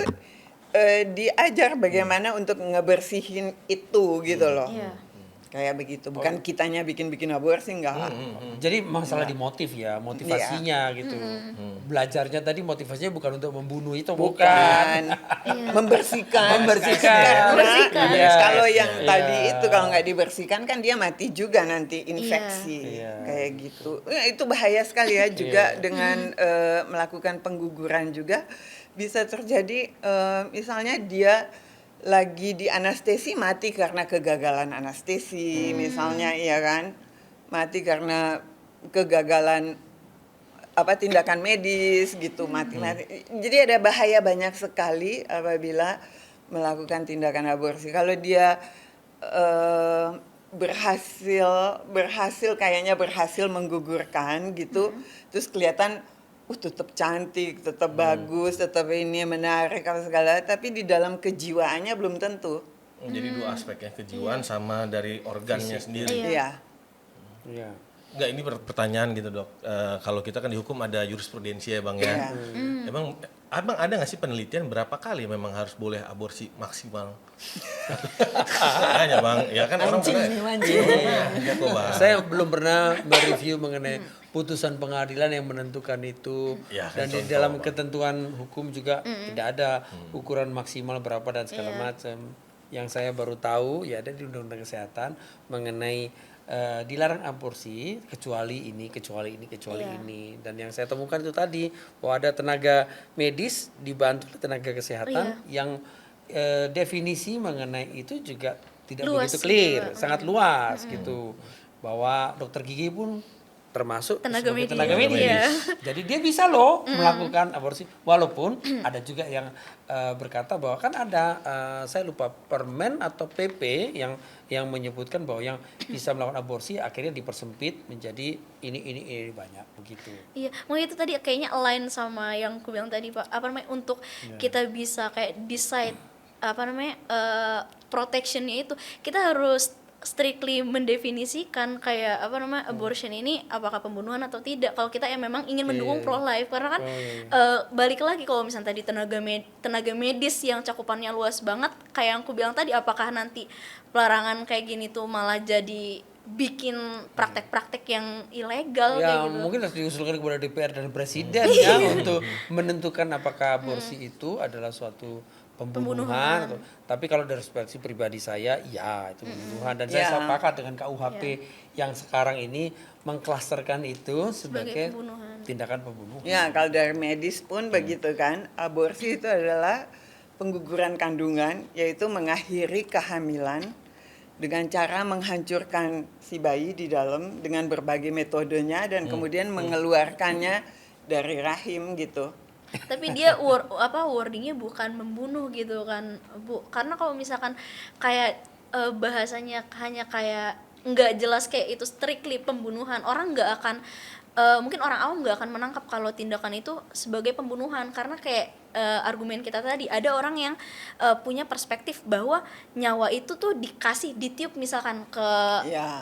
diajar bagaimana untuk ngebersihin itu gitu loh. Iya. Kayak begitu, bukan kitanya bikin aborsi, enggak. Jadi masalah di motif ya, motivasinya gitu. Belajarnya tadi motivasinya bukan untuk membunuh itu, bukan. Membersihkan. Membersihkan. Iya. Kalau yang Iya. tadi itu kalau nggak dibersihkan kan dia mati juga nanti, infeksi. Iya. Kayak gitu. Ya, itu bahaya sekali ya juga dengan melakukan pengguguran juga bisa terjadi misalnya dia lagi di anestesi mati karena kegagalan anestesi misalnya, iya kan, mati karena kegagalan tindakan medis gitu, mati. Jadi ada bahaya banyak sekali apabila melakukan tindakan aborsi. Kalau dia berhasil menggugurkan gitu, terus kelihatan tetap cantik, tetap bagus, tetap ini menarik apa segala, tapi di dalam kejiwaannya belum tentu. Jadi dua aspek ya, kejiwaan sama dari organnya sendiri. Iya. Iya. Enggak, ini pertanyaan gitu dok. Kalau kita kan di hukum ada jurisprudensi ya bang ya. Emang abang ada nggak sih penelitian berapa kali memang harus boleh aborsi maksimal? Hanya bang, ya kan orang pernah. Iya, kok, Bang. Saya belum pernah mereview mengenai putusan pengadilan yang menentukan itu, Ya, dan di contoh, dalam Bang. ketentuan hukum juga tidak ada ukuran maksimal berapa dan segala macam. Yang saya baru tahu ya ada di Undang-Undang Kesehatan mengenai dilarang aborsi kecuali ini, dan yang saya temukan itu tadi bahwa ada tenaga medis dibantu oleh tenaga kesehatan yang definisi mengenai itu juga tidak Luas begitu clear, juga. sangat luas gitu, bahwa dokter gigi pun termasuk Tenaga sebagai medis. tenaga medis. Iya. Jadi dia bisa loh melakukan aborsi, walaupun ada juga yang berkata bahwa kan ada saya lupa permen atau PP yang menyebutkan bahwa yang bisa melakukan aborsi akhirnya dipersempit menjadi ini banyak begitu. Iya, mungkin itu tadi kayaknya align sama yang aku bilang tadi Pak. Untuk kita bisa kayak decide protectionnya itu, kita harus strictly mendefinisikan kayak abortion ini apakah pembunuhan atau tidak. Kalau kita yang memang ingin mendukung pro life, karena kan balik lagi kalau misalnya tadi tenaga medis yang cakupannya luas banget, kayak yang aku bilang tadi, apakah nanti pelarangan kayak gini tuh malah jadi bikin praktek-praktek yang ilegal kayak Ya gitu. mungkin harus diusulkan kepada DPR dan Presiden ya untuk menentukan apakah aborsi itu adalah suatu pembunuhan. Tapi kalau dari perspektif pribadi saya, ya itu pembunuhan, dan saya sepakat dengan KUHP yang sekarang ini mengklasterkan itu sebagai tindakan pembunuhan. Ya, kalau dari medis pun begitu kan, aborsi itu adalah pengguguran kandungan, yaitu mengakhiri kehamilan dengan cara menghancurkan si bayi di dalam dengan berbagai metodenya dan kemudian mengeluarkannya dari rahim gitu. Tapi dia wordingnya bukan membunuh gitu kan Bu, karena kalau misalkan kayak bahasanya hanya kayak nggak jelas kayak itu strictly pembunuhan, orang nggak akan mungkin orang awam nggak akan menangkap kalau tindakan itu sebagai pembunuhan, karena kayak argumen kita tadi, ada orang yang punya perspektif bahwa nyawa itu tuh ditiup misalkan ke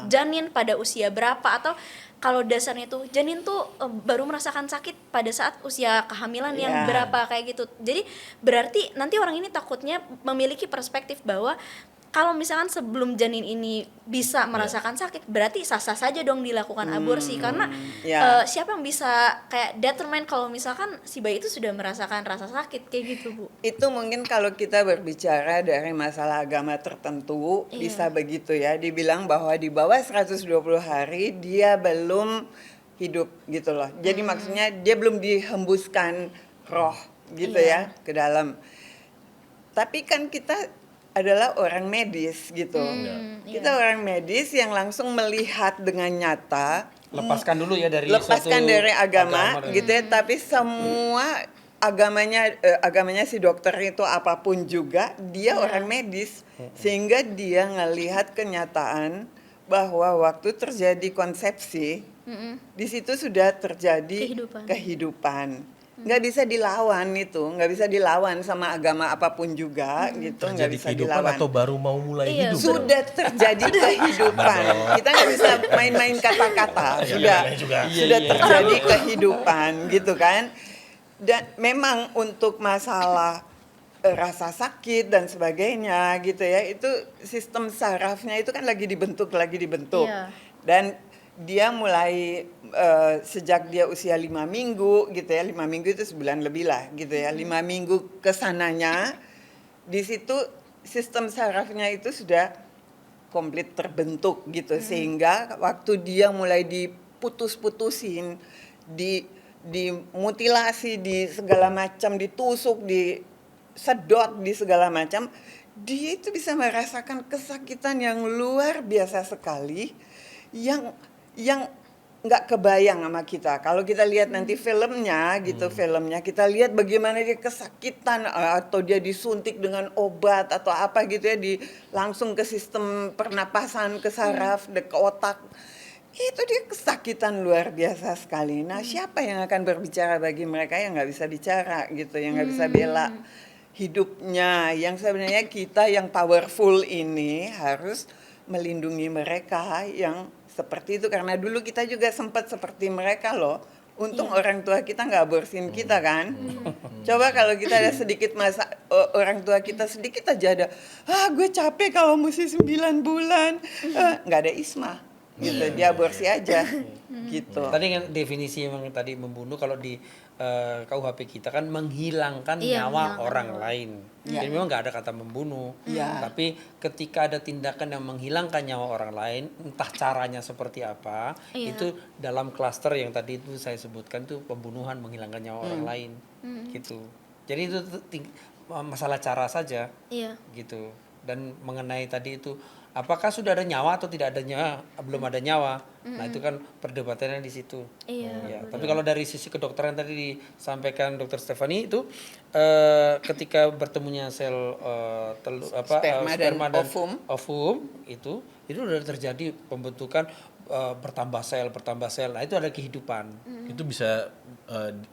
janin pada usia berapa, atau kalau dasarnya tuh janin tuh baru merasakan sakit pada saat usia kehamilan yang berapa kayak gitu. Jadi berarti nanti orang ini takutnya memiliki perspektif bahwa kalau misalkan sebelum janin ini bisa merasakan sakit, berarti sah-sah saja dong dilakukan aborsi, karena siapa yang bisa kayak determine kalau misalkan si bayi itu sudah merasakan rasa sakit kayak gitu Bu. Itu mungkin kalau kita berbicara dari masalah agama tertentu bisa begitu ya, dibilang bahwa di bawah 120 hari dia belum hidup gitu loh. Jadi maksudnya dia belum dihembuskan roh gitu ya ke dalam. Tapi kan kita adalah orang medis gitu. Kita orang medis yang langsung melihat dengan nyata. Lepaskan dulu ya dari agama gitu ya, tapi semua agamanya si dokter itu apapun juga, dia orang medis, sehingga dia ngelihat kenyataan bahwa waktu terjadi konsepsi, di situ sudah terjadi kehidupan. nggak bisa dilawan itu, nggak bisa dilawan sama agama apapun juga gitu, nggak Terjadi bisa kehidupan dilawan. atau baru mau mulai Iya, hidup? Sudah terjadi kehidupan. Kita nggak bisa main-main kata-kata. Sudah terjadi kehidupan gitu kan. Dan memang untuk masalah rasa sakit dan sebagainya gitu ya, itu sistem sarafnya itu kan lagi dibentuk. Iya. Dan dia mulai sejak dia usia 5 minggu gitu ya, 5 minggu itu sebulan lebih lah gitu ya, 5 minggu kesananya di situ sistem sarafnya itu sudah komplit terbentuk gitu, sehingga waktu dia mulai diputus-putusin, dimutilasi, di segala macam, ditusuk, disedot, di segala macam, dia itu bisa merasakan kesakitan yang luar biasa sekali, yang nggak kebayang sama kita. Kalau kita lihat nanti filmnya gitu, kita lihat bagaimana dia kesakitan, atau dia disuntik dengan obat atau apa gitu ya, langsung ke sistem pernapasan, ke saraf, ke otak. Itu dia kesakitan luar biasa sekali. Nah, siapa yang akan berbicara bagi mereka yang nggak bisa bicara gitu, yang nggak bisa bela hidupnya, yang sebenarnya kita yang powerful ini harus melindungi mereka yang seperti itu, karena dulu kita juga sempat seperti mereka loh. Untung orang tua kita nggak aborsin kita kan. Coba kalau kita ada sedikit masa, orang tua kita sedikit aja ada, gue capek kalau mesti 9 bulan, nggak ada isma gitu, dia aborsi aja gitu. Tadi kan definisi yang tadi membunuh kalau di KUHP kita kan menghilangkan nyawa orang lain. Jadi memang nggak ada kata membunuh. Tapi ketika ada tindakan yang menghilangkan nyawa orang lain, entah caranya seperti apa, itu dalam klaster yang tadi itu saya sebutkan itu pembunuhan menghilangkan nyawa orang lain, gitu. Jadi itu masalah cara saja, gitu. Dan mengenai tadi itu apakah sudah ada nyawa atau tidak ada nyawa, belum ada nyawa. Nah, itu kan perdebatannya di situ. Ya, tapi kalau dari sisi kedokteran tadi disampaikan Dr. Stephanie itu ketika bertemunya sel sperma dan ovum itu sudah terjadi pembentukan bertambah sel. Nah, itu ada kehidupan. Itu bisa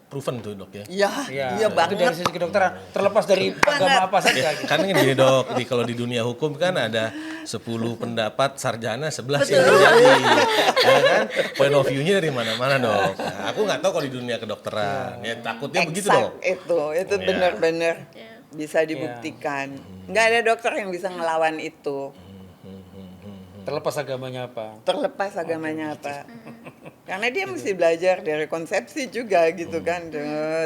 proven tuh dok ya? Iya banget. Itu dari sisi kedokteran, terlepas dari agama apa saja. Gitu. Karena gini dok, kalau di dunia hukum kan ada 10 pendapat sarjana, 11 yang terjadi. Ya kan? Point of view-nya dari mana-mana dok. Nah, aku nggak tahu kalau di dunia kedokteran. Ya takutnya begitu dok. Itu benar-benar bisa dibuktikan. Nggak ada dokter yang bisa ngelawan itu. Terlepas agamanya apa. Karena dia mesti belajar dari konsepsi juga gitu kan,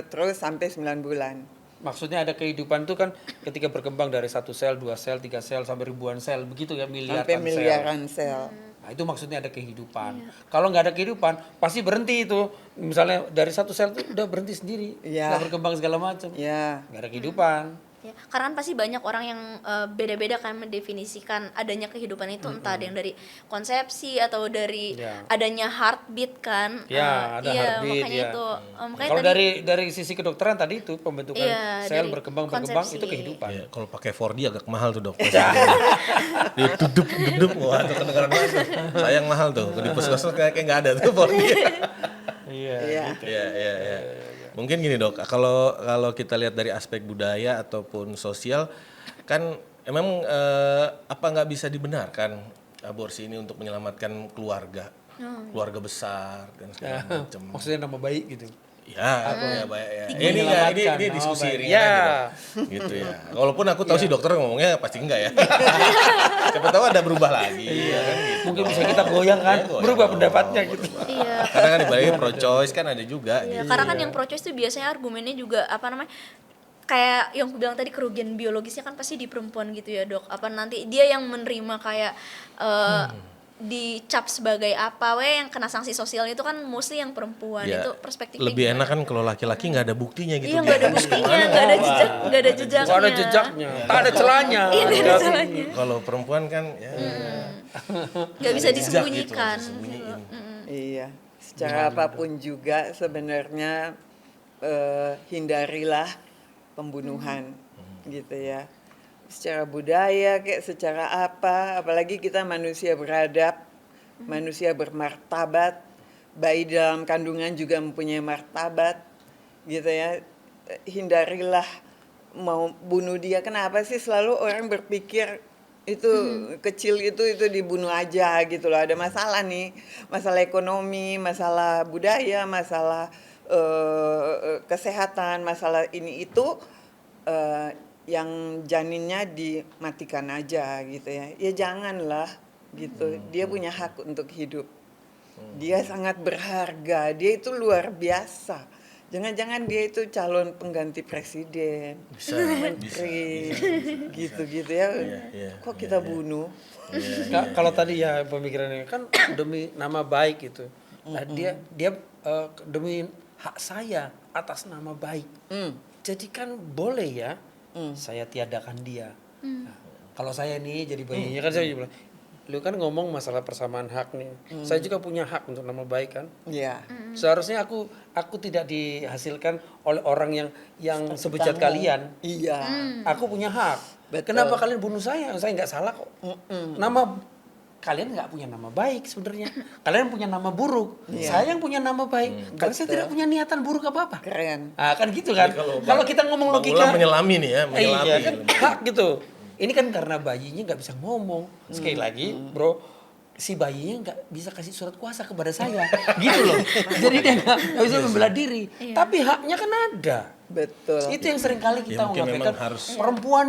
terus sampai 9 bulan. Maksudnya ada kehidupan tuh kan ketika berkembang dari 1 sel, 2 sel, 3 sel sampai ribuan sel, begitu ya, miliaran sel. Nah, itu maksudnya ada kehidupan. Kalau nggak ada kehidupan, pasti berhenti itu. Misalnya dari 1 sel tuh udah berhenti sendiri, nggak berkembang segala macam. Nggak ada kehidupan. Ya, karena kan pasti banyak orang yang beda-beda kan mendefinisikan adanya kehidupan itu, entah ada yang dari konsepsi atau dari adanya heartbeat kan. Ada heartbeat. Makanya itu. Kalau dari sisi kedokteran tadi itu pembentukan sel berkembang itu kehidupan. Ya, kalau pakai 4D agak mahal tuh dok. Dia duduk, wah itu kedengeran banget tuh. Sayang mahal tuh. Di puskesmas kayak nggak ada tuh 4D. Iya. Mungkin gini dok, kalau kita lihat dari aspek budaya ataupun sosial, kan emang apa nggak bisa dibenarkan aborsi ini untuk menyelamatkan keluarga besar dan segala macam. Maksudnya nama baik gitu. Ini diskusi ringan aja, gitu ya. Walaupun aku tahu sih dokter ngomongnya pasti enggak ya. Siapa tahu ada berubah lagi. Kan, gitu. Mungkin bisa kita goyang kan, berubah pendapatnya gitu. Karena kan dibalik pro choice kan ada juga. Gitu. Karena kan yang pro choice itu biasanya argumennya juga kayak yang aku bilang tadi, kerugian biologisnya kan pasti di perempuan gitu ya dok. Apa nanti dia yang menerima kayak dicap sebagai apa, yang kena sanksi sosial itu kan mostly yang perempuan. Itu perspektifnya lebih gimana? enak kan kalau laki-laki nggak ada buktinya gitu. Iya, nggak ada buktinya, nggak ada jejaknya, tak ada celahnya. Kalau perempuan kan nggak bisa disembunyikan. Iya, secara apapun juga sebenarnya hindarilah pembunuhan gitu ya. Secara budaya kayak secara apa, apalagi kita manusia beradab, manusia bermartabat, bayi dalam kandungan juga mempunyai martabat. gitu ya. Hindarilah mau bunuh dia. Kenapa sih selalu orang berpikir itu kecil itu dibunuh aja gitu loh. Ada masalah nih, masalah ekonomi, masalah budaya, masalah kesehatan, masalah ini itu yang janinnya dimatikan aja gitu ya. Ya janganlah gitu. Dia punya hak untuk hidup. Dia sangat berharga. Dia itu luar biasa. Jangan-jangan dia itu calon pengganti presiden, menteri, gitu-gitu ya. Kok kita bunuh? Kalau tadi ya pemikirannya kan demi nama baik itu. Nah, dia demi hak saya atas nama baik. Jadi kan boleh ya saya tiadakan dia. Nah, kalau saya nih jadi bayinya kan saya bilang, lu kan ngomong masalah persamaan hak nih. Saya juga punya hak untuk nama baik kan. Iya. Seharusnya aku tidak dihasilkan oleh orang yang sebejat kalian. Iya. Aku punya hak. Betul. Kenapa kalian bunuh saya? Saya nggak salah kok. Nama kalian nggak punya nama baik sebenarnya. Kalian punya nama buruk. Saya yang punya nama baik. Karena saya tidak punya niatan buruk apa-apa. Keren. Ah kan gitu kan. Kalau kita ngomong Bang logika, Ulam menyelami nih ya, menyelami. iya kan hak gitu. Ini kan karena bayinya nggak bisa ngomong. Sekali lagi, bro, si bayinya nggak bisa kasih surat kuasa kepada saya, gitu loh. Jadi dia nggak bisa membela diri. Tapi haknya kan ada. Betul. Itu yang sering kali kita mungkin mengabaikan memang harus. perempuan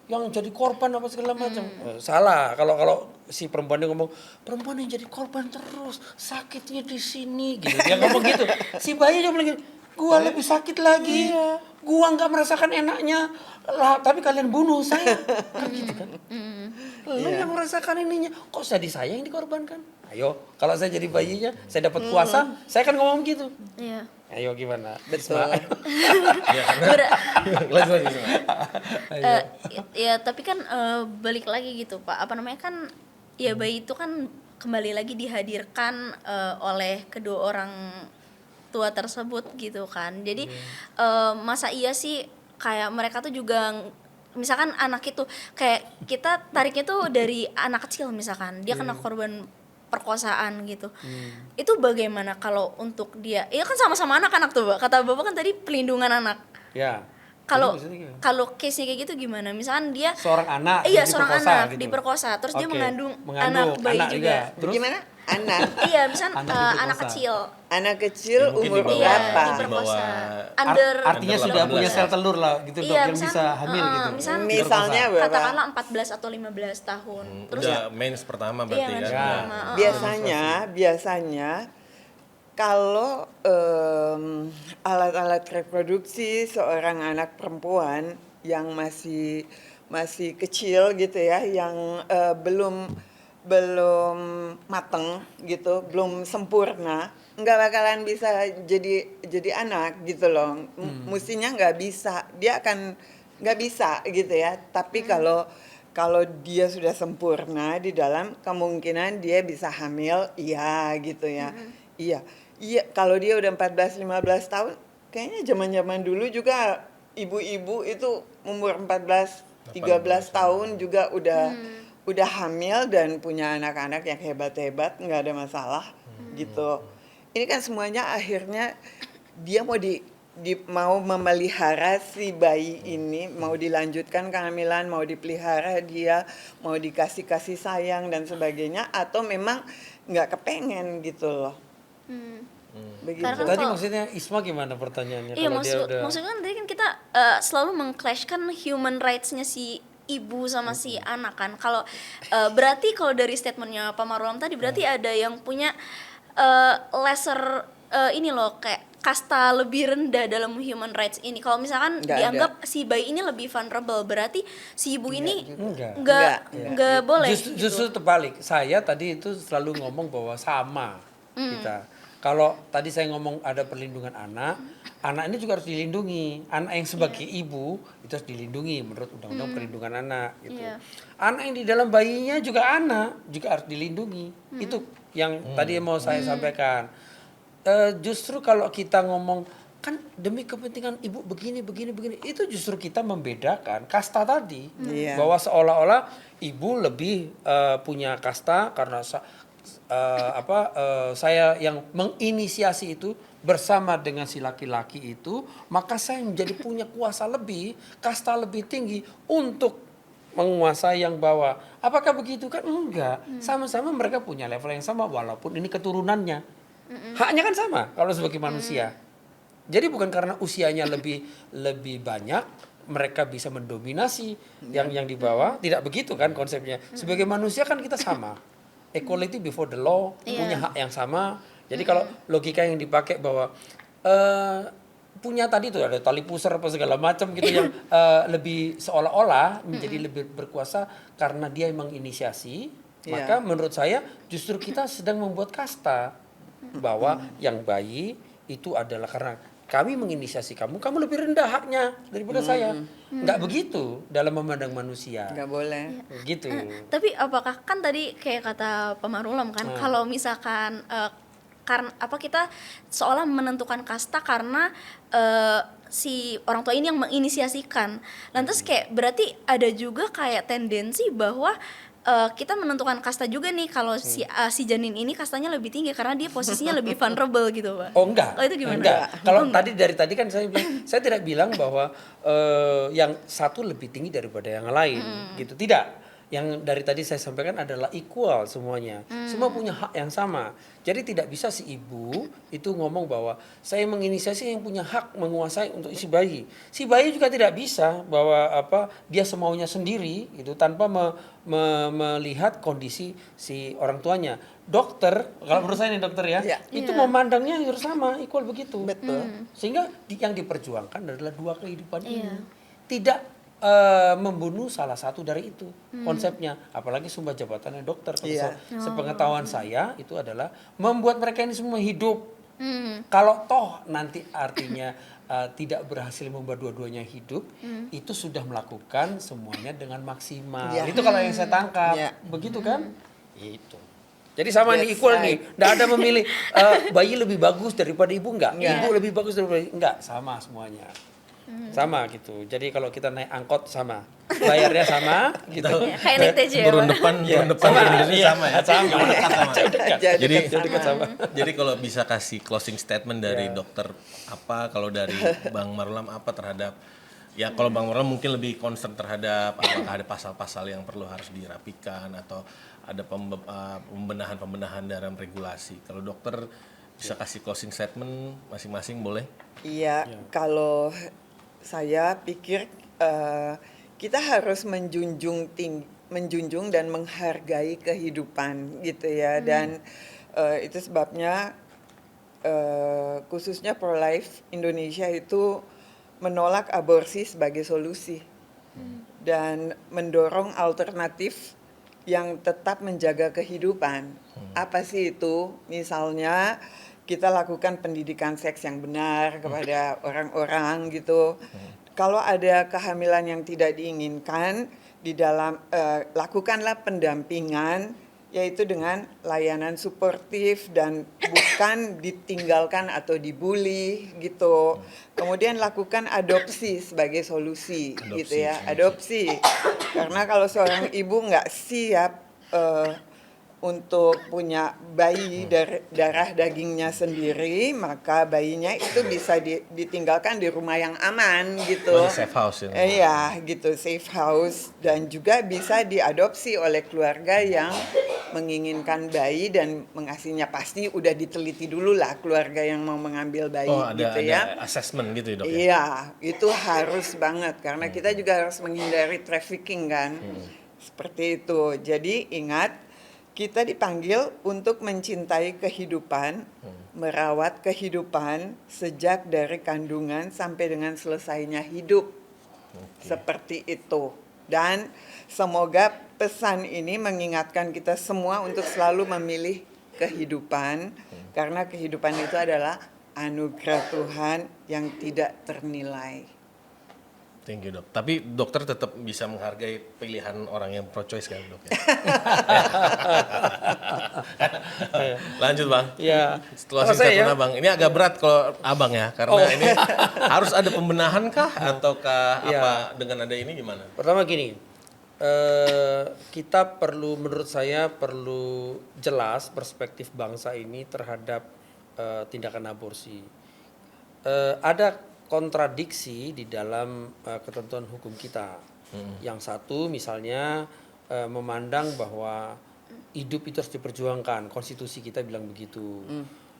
yang jadi korban apa segala macam. Salah kalau si perempuan dia ngomong perempuan yang jadi korban terus sakitnya di sini gitu. Dia ngomong gitu. Si bayi dia bilang gitu, gua lebih sakit lagi. Gua nggak merasakan enaknya lah, tapi kalian bunuh saya. Kan gitu kan. Lu yang merasakan ininya, kok jadi saya yang dikorbankan? Ayo, kalau saya jadi bayinya, saya dapat kuasa, saya kan ngomong gitu. Iya. Ayo gimana? Betul. Lanjut. Ya tapi kan balik lagi gitu Pak, apa namanya kan ya bayi itu kan kembali lagi dihadirkan oleh kedua orang tua tersebut gitu kan. Jadi masa iya sih kayak mereka tuh juga misalkan anak itu kayak kita tariknya tuh dari anak kecil misalkan dia kena korban perkosaan gitu. Itu bagaimana kalau untuk dia? Ya kan sama-sama anak-anak tuh, Pak. Kata Bapak kan tadi pelindungan anak. Ya. Kalau Jadi maksudnya gimana? kalau case-nya kayak gitu gimana? Misalkan dia Seorang anak iya terus seorang diperkosa anak gitu. diperkosa, terus dia Oke. mengandung Mengandung anak bayi anak juga. Terus Gimana? Anak. Iya, misalkan Anak diperkosa. anak kecil. Anak kecil Ya, mungkin umur di bawah- berapa? di diperkosa. bawah- Under artinya under sudah 18 punya ya. sel telur lah gitu dok Iya, yang bisa hamil gitu. Misalnya berapa? katakanlah 14 atau 15 tahun. Terus Udah mens pertama berarti iya, kan. mens Ya. pertama. Biasanya kalau alat-alat reproduksi seorang anak perempuan yang masih kecil gitu ya, yang belum mateng gitu, belum sempurna, nggak bakalan bisa jadi anak gitu loh. Mestinya nggak bisa, dia akan nggak bisa gitu ya. Tapi kalau dia sudah sempurna di dalam, kemungkinan dia bisa hamil, iya gitu ya. Iya, kalau dia udah 14-15 tahun, kayaknya zaman-zaman dulu juga ibu-ibu itu umur 14-13 tahun juga udah hamil dan punya anak-anak yang hebat-hebat, nggak ada masalah gitu. Ini kan semuanya akhirnya dia mau memelihara si bayi ini, mau dilanjutkan kehamilan, mau dipelihara dia, mau dikasih kasih sayang dan sebagainya, atau memang nggak kepengen gitu loh. Begitu. Karena kan Tadi kalau- maksudnya Isma gimana pertanyaannya? Iya, Kalau dia udah maksudnya kan tadi kan kita selalu meng-clash-kan human rights-nya si ibu sama si anak kan. Kalau berarti kalau dari statementnya Pak Marwan tadi berarti ada yang punya lesser ini loh kayak kasta lebih rendah dalam human rights ini. Kalau misalkan Nggak dianggap si bayi ini lebih vulnerable, berarti si ibu ini Enggak. nggak boleh. Justru terbalik. Saya tadi itu selalu ngomong bahwa sama kita. Kalau tadi saya ngomong ada perlindungan anak, anak ini juga harus dilindungi. Anak yang sebagai ibu itu harus dilindungi menurut Undang-Undang Perlindungan Anak gitu. Iya. Anak yang di dalam bayinya juga harus dilindungi. Itu yang tadi mau saya sampaikan. Justru kalau kita ngomong kan demi kepentingan ibu begini itu justru kita membedakan kasta tadi. Iya. Bahwa seolah-olah ibu lebih punya kasta karena saya yang menginisiasi itu bersama dengan si laki-laki itu, maka saya menjadi punya kuasa lebih, kasta lebih tinggi untuk menguasai yang bawah. Apakah begitu kan? Enggak. Sama-sama mereka punya level yang sama walaupun ini keturunannya. Haknya kan sama kalau sebagai manusia. Jadi bukan karena usianya lebih banyak mereka bisa mendominasi yang di bawah, tidak begitu kan konsepnya. Sebagai manusia kan kita sama. Equality before the law, punya hak yang sama. Jadi kalau logika yang dipakai bahwa punya tadi tuh ada tali pusar apa segala macam gitu yang lebih seolah-olah menjadi lebih berkuasa karena dia emang inisiasi, maka menurut saya justru kita sedang membuat kasta bahwa yang bayi itu adalah karena kami menginisiasi kamu lebih rendah haknya daripada saya. Enggak begitu dalam memandang manusia. Nggak boleh. Gitu. Tapi apakah kan tadi kayak kata Pak Marulam kan, kalau misalkan karena apa kita seolah menentukan kasta karena si orang tua ini yang menginisiasikan. Lantas kayak berarti ada juga kayak tendensi bahwa kita menentukan kasta juga nih kalau si janin ini kastanya lebih tinggi karena dia posisinya lebih vulnerable gitu, Pak. Oh enggak. Oh itu gimana? Enggak. Kalau Oh, enggak. tadi kan saya bilang, saya tidak bilang bahwa yang satu lebih tinggi daripada yang lain gitu. Tidak. Yang dari tadi saya sampaikan adalah equal semuanya. Semua punya hak yang sama. Jadi tidak bisa si ibu itu ngomong bahwa saya menginisiasi yang punya hak menguasai untuk si bayi. Si bayi juga tidak bisa bahwa dia semaunya sendiri itu tanpa melihat kondisi si orang tuanya. Dokter, kalau menurut saya nih dokter ya, itu memandangnya harus sama, equal begitu. Betul. Sehingga yang diperjuangkan adalah dua kehidupan ini. Tidak membunuh salah satu dari itu konsepnya, apalagi sumpah jabatannya dokter. Kalau sepengetahuan saya itu adalah membuat mereka ini semua hidup. Kalau toh nanti artinya tidak berhasil membuat dua-duanya hidup, itu sudah melakukan semuanya dengan maksimal. Itu kalau yang saya tangkap, begitu kan? Itu. Jadi sama nih equal nih, nggak ada memilih bayi lebih bagus daripada ibu ibu lebih bagus daripada enggak, sama semuanya. Sama gitu. Jadi kalau kita naik angkot sama, bayarnya sama gitu. Kayak naik TJ ya, Turun Pak? depan Indonesia sama ya. Sama. Jadi kalau bisa kasih closing statement dari dokter apa, kalau dari Bang Marulam apa terhadap, ya kalau Bang Marulam mungkin lebih concern terhadap apakah ada pasal-pasal yang perlu harus dirapikan atau ada pembenahan dalam regulasi. Kalau dokter bisa kasih closing statement masing-masing boleh? Iya, kalau saya pikir kita harus menjunjung dan menghargai kehidupan gitu ya. Dan itu sebabnya khususnya pro-life Indonesia itu menolak aborsi sebagai solusi dan mendorong alternatif yang tetap menjaga kehidupan. Apa sih itu? Misalnya kita lakukan pendidikan seks yang benar kepada orang-orang gitu. Kalau ada kehamilan yang tidak diinginkan, di dalam lakukanlah pendampingan, yaitu dengan layanan suportif dan bukan ditinggalkan atau dibully gitu. Kemudian lakukan adopsi sebagai solusi gitu ya. Adopsi. Karena kalau seorang ibu nggak siap untuk punya bayi dari darah dagingnya sendiri, maka bayinya itu bisa ditinggalkan di rumah yang aman gitu. Safe house ya. Iya, gitu, safe house, dan juga bisa diadopsi oleh keluarga yang menginginkan bayi dan mengasihinya. Pasti udah diteliti dulu lah keluarga yang mau mengambil bayi gitu ya. Ada assessment gitu ya, Dok ya. Iya, itu harus banget karena kita juga harus menghindari trafficking kan. Seperti itu. Jadi ingat, kita dipanggil untuk mencintai kehidupan, merawat kehidupan sejak dari kandungan sampai dengan selesainya hidup. Seperti itu. Dan semoga pesan ini mengingatkan kita semua untuk selalu memilih kehidupan, karena kehidupan itu adalah anugerah Tuhan yang tidak ternilai. Thank you, Dok. Tapi dokter tetap bisa menghargai pilihan orang yang pro-choice kan, Dok? Ya? Lanjut, Bang. Ya. Setelah statement Abang. Ini agak berat kalau Abang ya, karena ini harus ada pembenahan kah? Ataukah apa dengan ada ini gimana? Pertama gini, kita perlu, menurut saya perlu jelas perspektif bangsa ini terhadap tindakan aborsi. Ada kontradiksi di dalam ketentuan hukum kita. Yang satu misalnya memandang bahwa hidup itu harus diperjuangkan, konstitusi kita bilang begitu.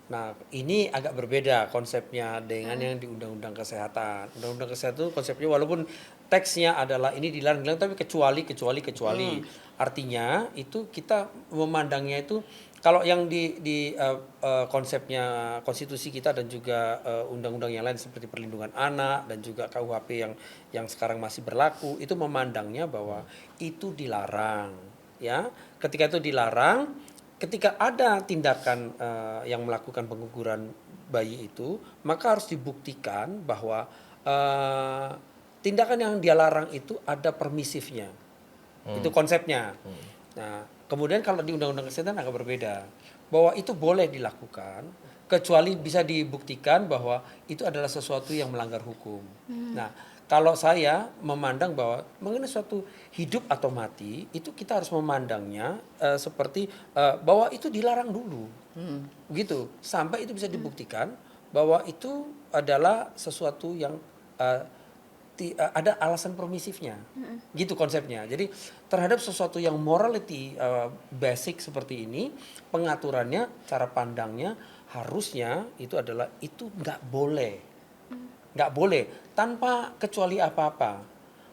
Nah, ini agak berbeda konsepnya dengan yang di Undang-Undang Kesehatan. Undang-Undang Kesehatan itu konsepnya walaupun teksnya adalah ini dilarang, tapi kecuali. Artinya itu kita memandangnya itu kalau yang di konsepnya konstitusi kita dan juga undang-undang yang lain seperti perlindungan anak dan juga KUHP yang sekarang masih berlaku, itu memandangnya bahwa itu dilarang, ya. Ketika itu dilarang, ketika ada tindakan yang melakukan pengguguran bayi itu, maka harus dibuktikan bahwa tindakan yang dia larang itu ada permisifnya. Itu konsepnya. Nah, kemudian kalau di Undang-Undang Kesehatan agak berbeda. Bahwa itu boleh dilakukan, kecuali bisa dibuktikan bahwa itu adalah sesuatu yang melanggar hukum. Nah, kalau saya memandang bahwa mengenai suatu hidup atau mati, itu kita harus memandangnya seperti bahwa itu dilarang dulu. Begitu, sampai itu bisa dibuktikan bahwa itu adalah sesuatu yang ada alasan permisifnya, gitu konsepnya. Jadi terhadap sesuatu yang morality basic seperti ini, pengaturannya, cara pandangnya harusnya itu adalah itu nggak boleh tanpa kecuali apa-apa.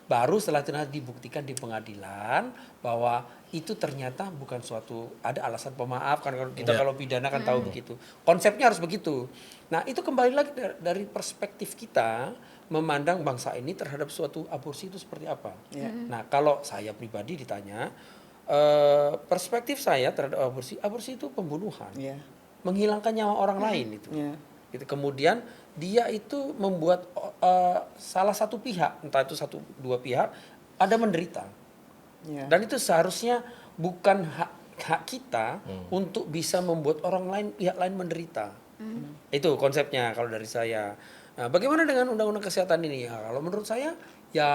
Baru setelah itu dibuktikan di pengadilan bahwa itu ternyata bukan suatu, ada alasan pemaaf kan kalau kita kalau pidana kan tahu begitu. Konsepnya harus begitu. Nah, itu kembali lagi dari perspektif kita memandang bangsa ini terhadap suatu aborsi itu seperti apa. Nah, kalau saya pribadi ditanya, perspektif saya terhadap aborsi itu pembunuhan, menghilangkan nyawa orang lain itu. Gitu. Kemudian dia itu membuat salah satu pihak, entah itu satu dua pihak, ada menderita. Dan itu seharusnya bukan hak kita untuk bisa membuat orang lain, pihak lain menderita. Itu konsepnya kalau dari saya. Nah, bagaimana dengan Undang-Undang Kesehatan ini? Ya, kalau menurut saya ya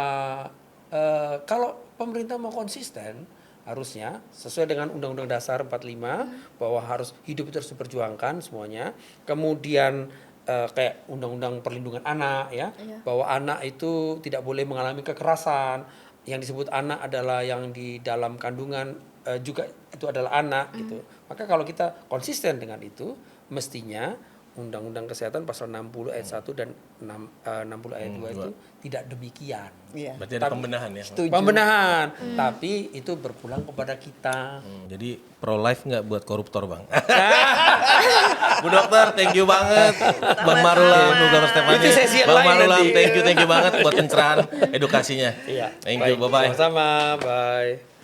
kalau pemerintah mau konsisten harusnya sesuai dengan Undang-Undang Dasar 45 bahwa harus hidup itu harus diperjuangkan semuanya. Kemudian kayak Undang-Undang Perlindungan Anak ya, bahwa anak itu tidak boleh mengalami kekerasan. Yang disebut anak adalah yang di dalam kandungan juga itu adalah anak gitu. Maka kalau kita konsisten dengan itu, mestinya Undang-Undang Kesehatan pasal 60 ayat 1 dan 60 ayat 2 itu tidak demikian. Berarti ada pembenahan ya? Setuju. Pembenahan, tapi itu berpulang kepada kita. Jadi pro life nggak buat koruptor, Bang? Bu Dokter, thank you banget. Bang Marulam, Bu Dokter Stefani. Itu sesi yang Bang lain Marulam, nanti. thank you banget buat pencerahan edukasinya. Iya. Thank you, bye-bye. Sama-sama, bye.